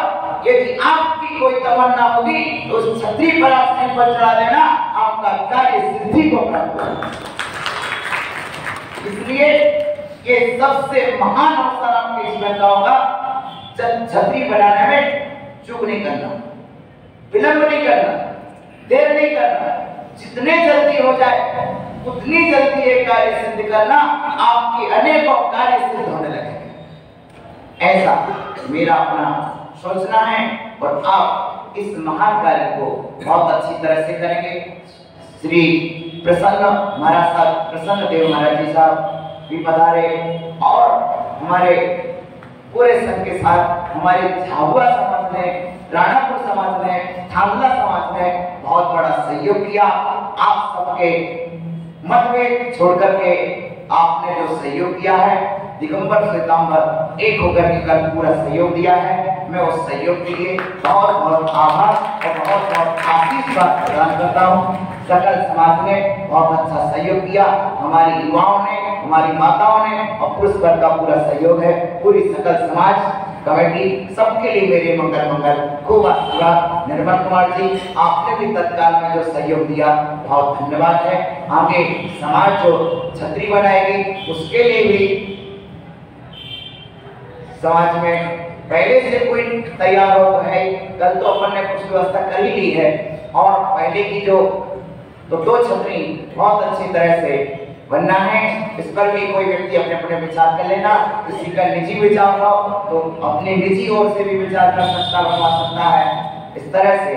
यदि आपकी कोई तमन्ना होगी तो उस छत्री पर आप सिर पर चढ़ा देना, आपका कार्य सिद्धि को प्राप्त होगा। इसलिए ये सबसे महान अवसर आपके जीवन का होगा। छत्री बनाने में चूक नहीं करना, विलंब नहीं करना, देर नहीं करना। जितने जल्दी हो जाए उतनी जल्दी ये कार्य सिद्ध करना, आपके अनेकों कार्य सिद्ध होने लगेंगे। ऐसा मेरा अपना सोचना है, और आप इस महान कार्य को बहुत अच्छी तरह से करेंगे। श्री प्रसन्न महाराज साहब, प्रसन्न देव महाराज जी साहब भी पधारे, और हमारे पूरे संघ के साथ हमारे झाबुआ समाज ने, राणापुर समाज ने, थांगला समाज ने बहुत बड़ा सहयोग किया। आप सबके मतभेद छोड़ करके आपने जो सहयोग किया है, दिगंबर श्वेतांबर एक होकर के कल पूरा सहयोग दिया है। मैं उस सहयोग के लिए बहुत बहुत आभार और बहुत बहुत आशीष प्रदान करता हूँ। सकल समाज ने बहुत अच्छा सहयोग दिया, हमारी युवाओं ने, हमारी माताओं ने, और पुरुष वर्ग का पूरा सहयोग है। पूरी सकल समाज कमेटी सबके लिए मेरे मंगल मंगल। खूब आशीर्वाद। निर्मल कुमार जी, आपने भी तत्काल में जो सहयोग दिया बहुत धन्यवाद है। आगे समाज जो छत्री बनाएगी उसके लिए भी समाज में पहले से कोई तैयार हो तो है। कल तो अपन ने कुछ व्यवस्था कर ही ली है, और पहले की जो तो 2 छतरी बहुत अच्छी तरह से बनना है। इस पर भी कोई व्यक्ति अपने अपने विचार कर लेना। किसी का निजी विचार हो तो अपने निजी ओर से भी विचार कर सकता, बनवा सकता है। इस तरह से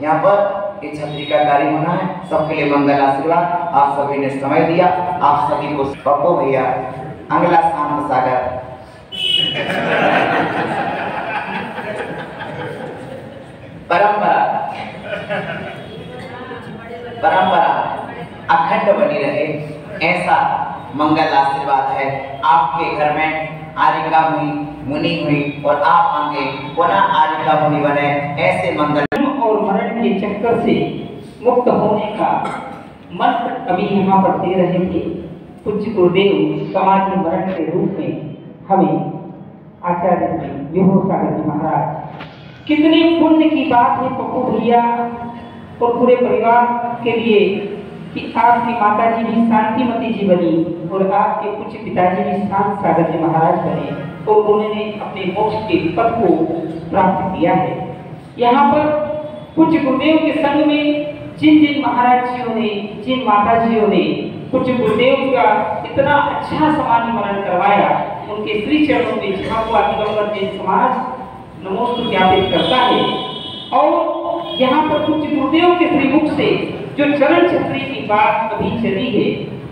यहाँ पर ये छतरी का कार्य होना है। सबके लिए मंगल आशीर्वाद। आप सभी ने समय दिया, आप सभी को पप्पू भैया, अंगला शांत सागर परंपरा अखंड बनी रहे, ऐसा मंगल आशीर्वाद है। आपके घर में आरिका हुई, मुनि हुई, और आप आगे पुनः आरिका मुनि बने, ऐसे मंगल और मरण के चक्कर से मुक्त होने का मंत्र अभी यहाँ पर दे रहे थे पूज्य गुरुदेव समाधि मरण के रूप में हमें आचार्य जी विभूति सागर जी महाराज। कितने पुण्य की बात है पप्पू भैया और पूरे परिवार के लिए कि आपकी माता जी भी शांतिमती जी बनी और आपके पूज्य पिताजी भी शांत सागर जी महाराज बने, और उन्होंने अपने मोक्ष के पद को प्राप्त किया है। यहाँ पर पूज्य गुरुदेव के संग में जिन जिन महाराज जियों ने, जिन माता जियों ने पूज्य गुरुदेव का इतना अच्छा समाधि मरण करवाया, उनके श्री चरणों में झाबुआ दिगंबर जैन समाज नमोस्तु ज्ञापित करता है। और यहाँ पर पूज्य गुरुदेव के श्रीमुख से जो चरण छत्री की बात अभी चली है,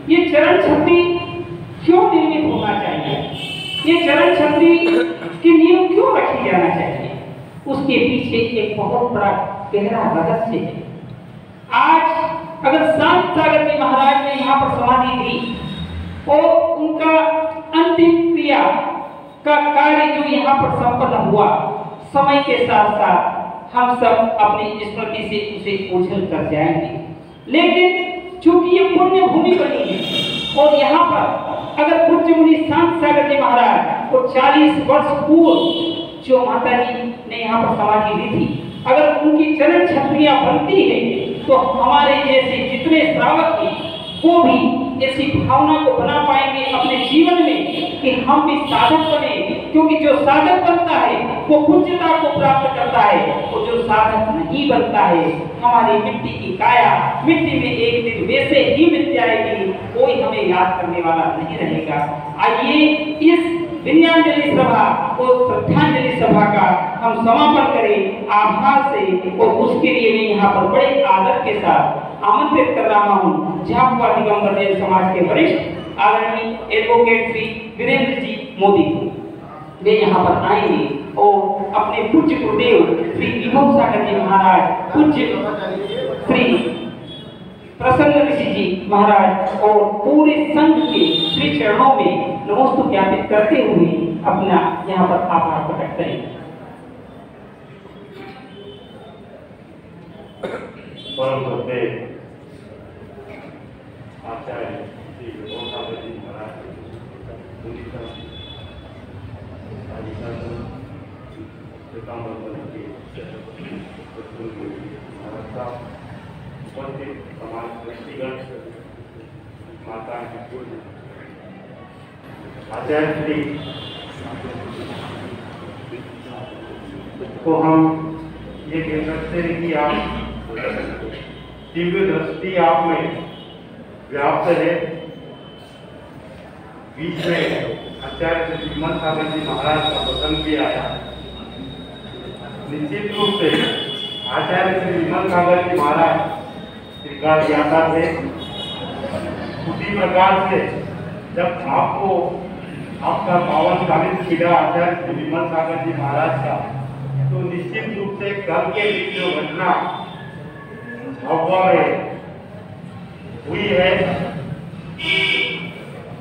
ये चरण छत्री क्यों निर्मित होना चाहिए, ये चरण छत्री के नियम क्यों रखे जाना चाहिए, उसके पीछे एक बहुत बड़ा गहरा रहस्य है। आज अगर शांत सागर जी महाराज ने यहाँ पर समाधि दी और उनका अंतिम क्रिया का कार्य जो यहाँ पर संपन्न हुआ, समय के साथ साथ हम सब अपनी स्मृति से उसे ओझल कर जाएंगे। लेकिन चूंकि ये पुण्य भूमि बनी है और यहाँ पर अगर पूज्य मुनि शांत सागर जी महाराज को 40 वर्ष पूर्व जो माता जी ने यहाँ पर समाधि ली थी, अगर उनकी चरण छत्रियां बनती है तो हमारे जैसे जितने श्रावक हैं वो भी ऐसी भावना को बना पाएंगे अपने जीवन में कि हम भी साधक बने, क्योंकि जो साधक बनता है वो पूज्यता को प्राप्त करता है और जो साधक नहीं बनता है हमारी मिट्टी की काया मिट्टी में एक दिन वैसे ही मिल जाएगी, कोई हमें याद करने वाला नहीं रहेगा। आइए इस विनयाञ्जलि सभा और श्रद्धांजलि सभा का हम समापन करें आभार से, और उसके लिए मैं यहाँ पर बड़े आदर के साथ आमंत्रित कर रहा हूँ झाबुआ दिगंबर जैन समाज के वरिष्ठ आदरणीय एडवोकेट श्री वीरेंद्र जी मोदी को। वे यहाँ पर आएंगे और अपने पूज्य गुरुदेव श्री विभव सागर जी महाराज, पूज्य श्री प्रसन्न ऋषि जी महाराज और पूरे संघ के श्री चरणों में नमोस्तु ज्ञापित करते हुए अपना यहाँ पर आभार प्रकट करेंगे। परम श्रद्धेय आचार्य श्री विभव सागर जी महाराज, उपस्थित समाज व्यक्तिगण, माता आचार्य श्री को हम ये कह सकते हैं कि आप दिव्य दृष्टि आप में व्याप्त है। बीच में आचार्य श्री विमल सागर जी महाराज का प्रसंग भी आया। निश्चित रूप से आचार्य श्री विमल सागर जी महाराज त्रिकाल ज्ञाता थे। उसी प्रकार से जब आपको आपका पावन सानिध्य मिला आचार्य श्री विमल सागर जी महाराज का, तो निश्चित रूप से कल के दिन जो घटना झाबुआ में हुई है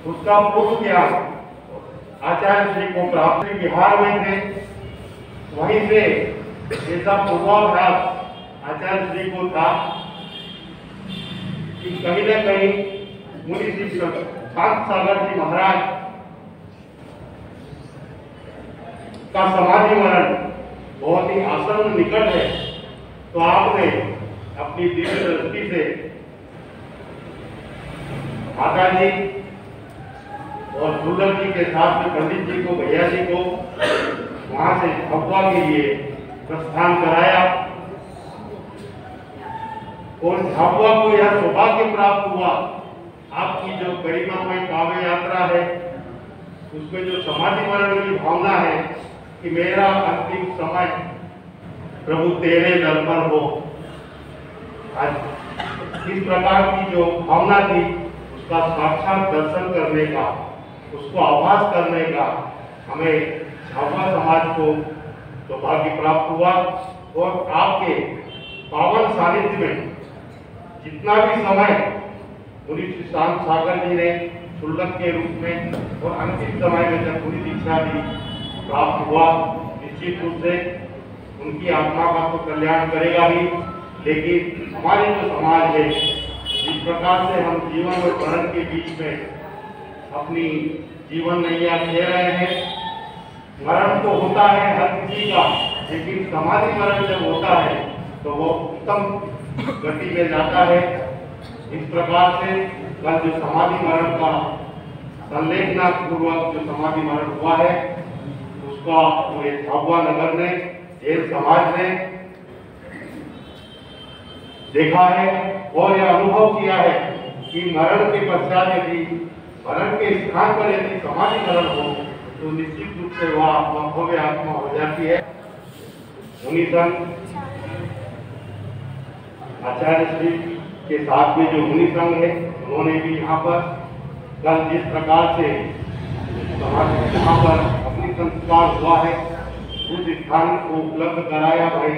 उसका पूर्व ज्ञान आचार्य श्री को प्राप्त बिहार में थे। वहीं से ऐसा पूर्वाभ्यास आचार्य श्री को था कि कहीं न कहीं मुनि श्री शांत सागर जी महाराज का समाधि मरण बहुत ही आसन्न निकट है, तो आपने अपनी दिव्य दृष्टि से माता जी और दुर्लभ जी के साथ में पंडित जी को, भैया जी को वहां से झाबुआ के लिए प्रस्थान कराया और झाबुआ को यह सौभाग्य प्राप्त हुआ। आपकी जो गरिमामय काव्य यात्रा है उसमें जो समाधि मरण की भावना है कि मेरा अंतिम समय प्रभु तेरे दर पर हो, आज इस प्रकार की जो भावना थी उसका साक्षात दर्शन करने का, उसको आभास करने का हमें झाबुआ समाज को सौभाग्य प्राप्त हुआ। और आपके पावन सानिध्य में जितना भी समय मुनि श्री शांत सागर जी ने शुल्लक के रूप में और अंतिम समय में जब मुनि दीक्षा भी प्राप्त हुआ, निश्चित रूप से उनकी आत्मा का तो कल्याण करेगा ही, लेकिन हमारे जो समाज है जिस प्रकार से हम जीवन और मरण के बीच में अपनी जीवन नैया खेल रहे हैं, मरण तो होता है हर किसी का, लेकिन समाधि मरण जब होता है तो वो उत्तम गति में जाता है। इस प्रकार से कल जो समाधि मरण का संलेखना पूर्वक जो समाधि मरण हुआ है उसका पूरे झाबुआ नगर ने, जैन समाज ने देखा है और यह अनुभव किया है कि मरण के पश्चात यदि मरण के स्थान पर यदि समाधि मरण हो तो निश्चित रूप से वह आत्मा भव्य आत्मा हो जाती है। मुनि संघ आचार्य श्री के साथ में जो मुनि संघ है उन्होंने भी यहाँ पर कल जिस प्रकार से समाज यहाँ पर अपनी संस्कार हुआ है उस स्थान को उपलब्ध कराया। भाई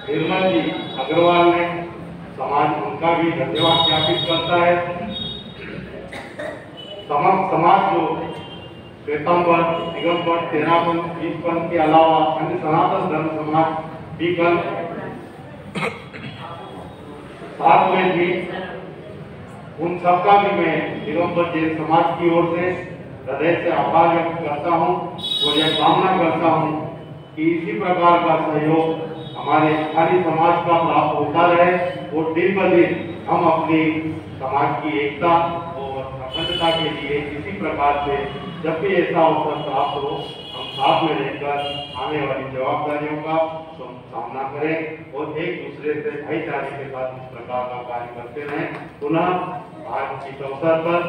निर्मल जी अग्रवाल ने समाज उनका भी धन्यवाद ज्ञापित करता है। समस्त समाज जो श्वेतांबर, दिगंबर, तेरापंथ, बीसपंथ के अलावा अन्य सनातन धर्म समाज भी कल साथ में थी, उन सबका भी मैं दिगंबर जैन समाज की ओर से हृदय से आभार व्यक्त करता हूँ और यह कामना करता हूँ कि इसी प्रकार का सहयोग हमारे स्थानीय समाज का प्राप्त होता रहे और दिन ब दिन हम अपनी समाज की एकता और अखंडता के लिए किसी प्रकार से जब भी ऐसा अवसर प्राप्त हो हम साथ में रहकर आने वाली जवाबदारियों का सामना करें और एक दूसरे से भाईचारे के साथ इस प्रकार का कार्य करते रहें। पुनः आज इस अवसर पर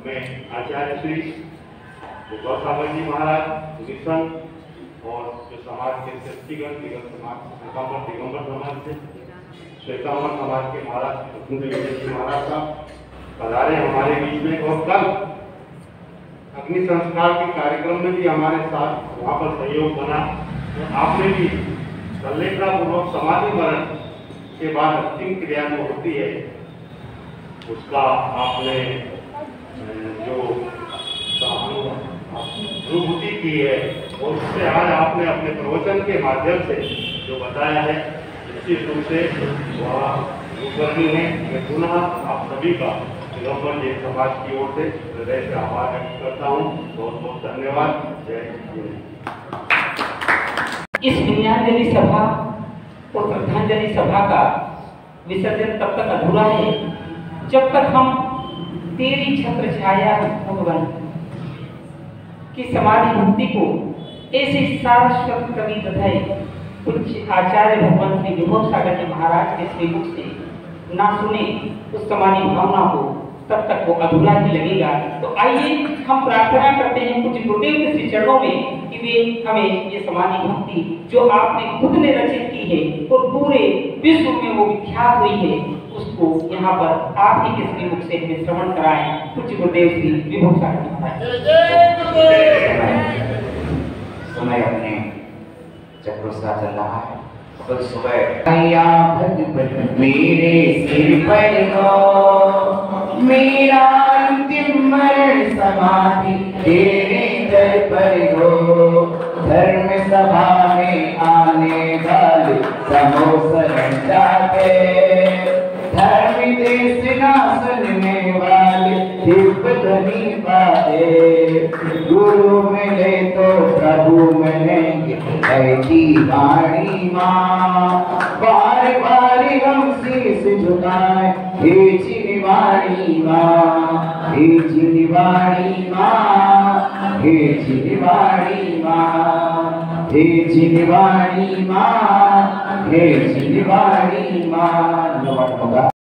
मैं आचार्य श्री गौसागर जी महाराज मिशन और जो समाज के श्रेष्ठीगण दिगंबर समाज से श्वेतांबर समाज के महाराज जी महाराज साहब पधारे हमारे बीच में और कल अग्नि संस्कार के कार्यक्रम में भी हमारे साथ वहाँ पर सहयोग बना। आपने भी संलेखनापूर्वक समाधि मरण के बाद अंतिम क्रिया जो होती है उसका आपने जो अनुभूति की है और उससे आज आपने अपने प्रवचन के माध्यम से जो बताया है निश्चित रूप से वह अनुकरणीय है। मैं पुनः आप सभी का दिगंबर जैन समाज की ओर से हृदय से आभार व्यक्त करता हूँ। बहुत बहुत धन्यवाद। जय हिंद। इस विनयाञ्जलि सभा और श्रद्धांजलि सभा का विसर्जन तब तक अधूरा है जब तक हम तेरी छत्र छाया भगवान की समाधि भक्ति को ऐसे शाश्वत कवि तथा कुछ आचार्य भगवान श्री विभव सागर जी महाराज के श्रीमुख से ना सुने उस समाधि भावना को तब तक वो अधूरा ही लगेगा। तो आइए हम प्रार्थना करते हैं कुछ गुरुदेव के श्री चरणों में कि वे हमें ये समाधि भक्ति जो आपने खुद ने रचित की है और पूरे विश्व में वो विख्यात हुई है उसको यहाँ पर आप ही के श्रीमुख से हमें श्रवण कराएं। कुछ गुरुदेव श्री विभव सागर समय अपने चक्रों से चल रहा है। तो सुबह मेरे सिर पर हो मेरा अंतिम मरण समाधि तेरे दर पर हो। धर्म सभा में आने वाले समोसरण जाते धर्म देश ना सुनने वाले हिप धनी पाते। गुरु मिले तो प्रभु मिलेंगे ऐसी वाणी माँ। बार बार हम शीश झुकाए हे चिरवाणी माँ, हे चिरवाणी माँ, हे चिरवाणी माँ, हे चिरवाणी माँ, हे चिरवाणी माँ।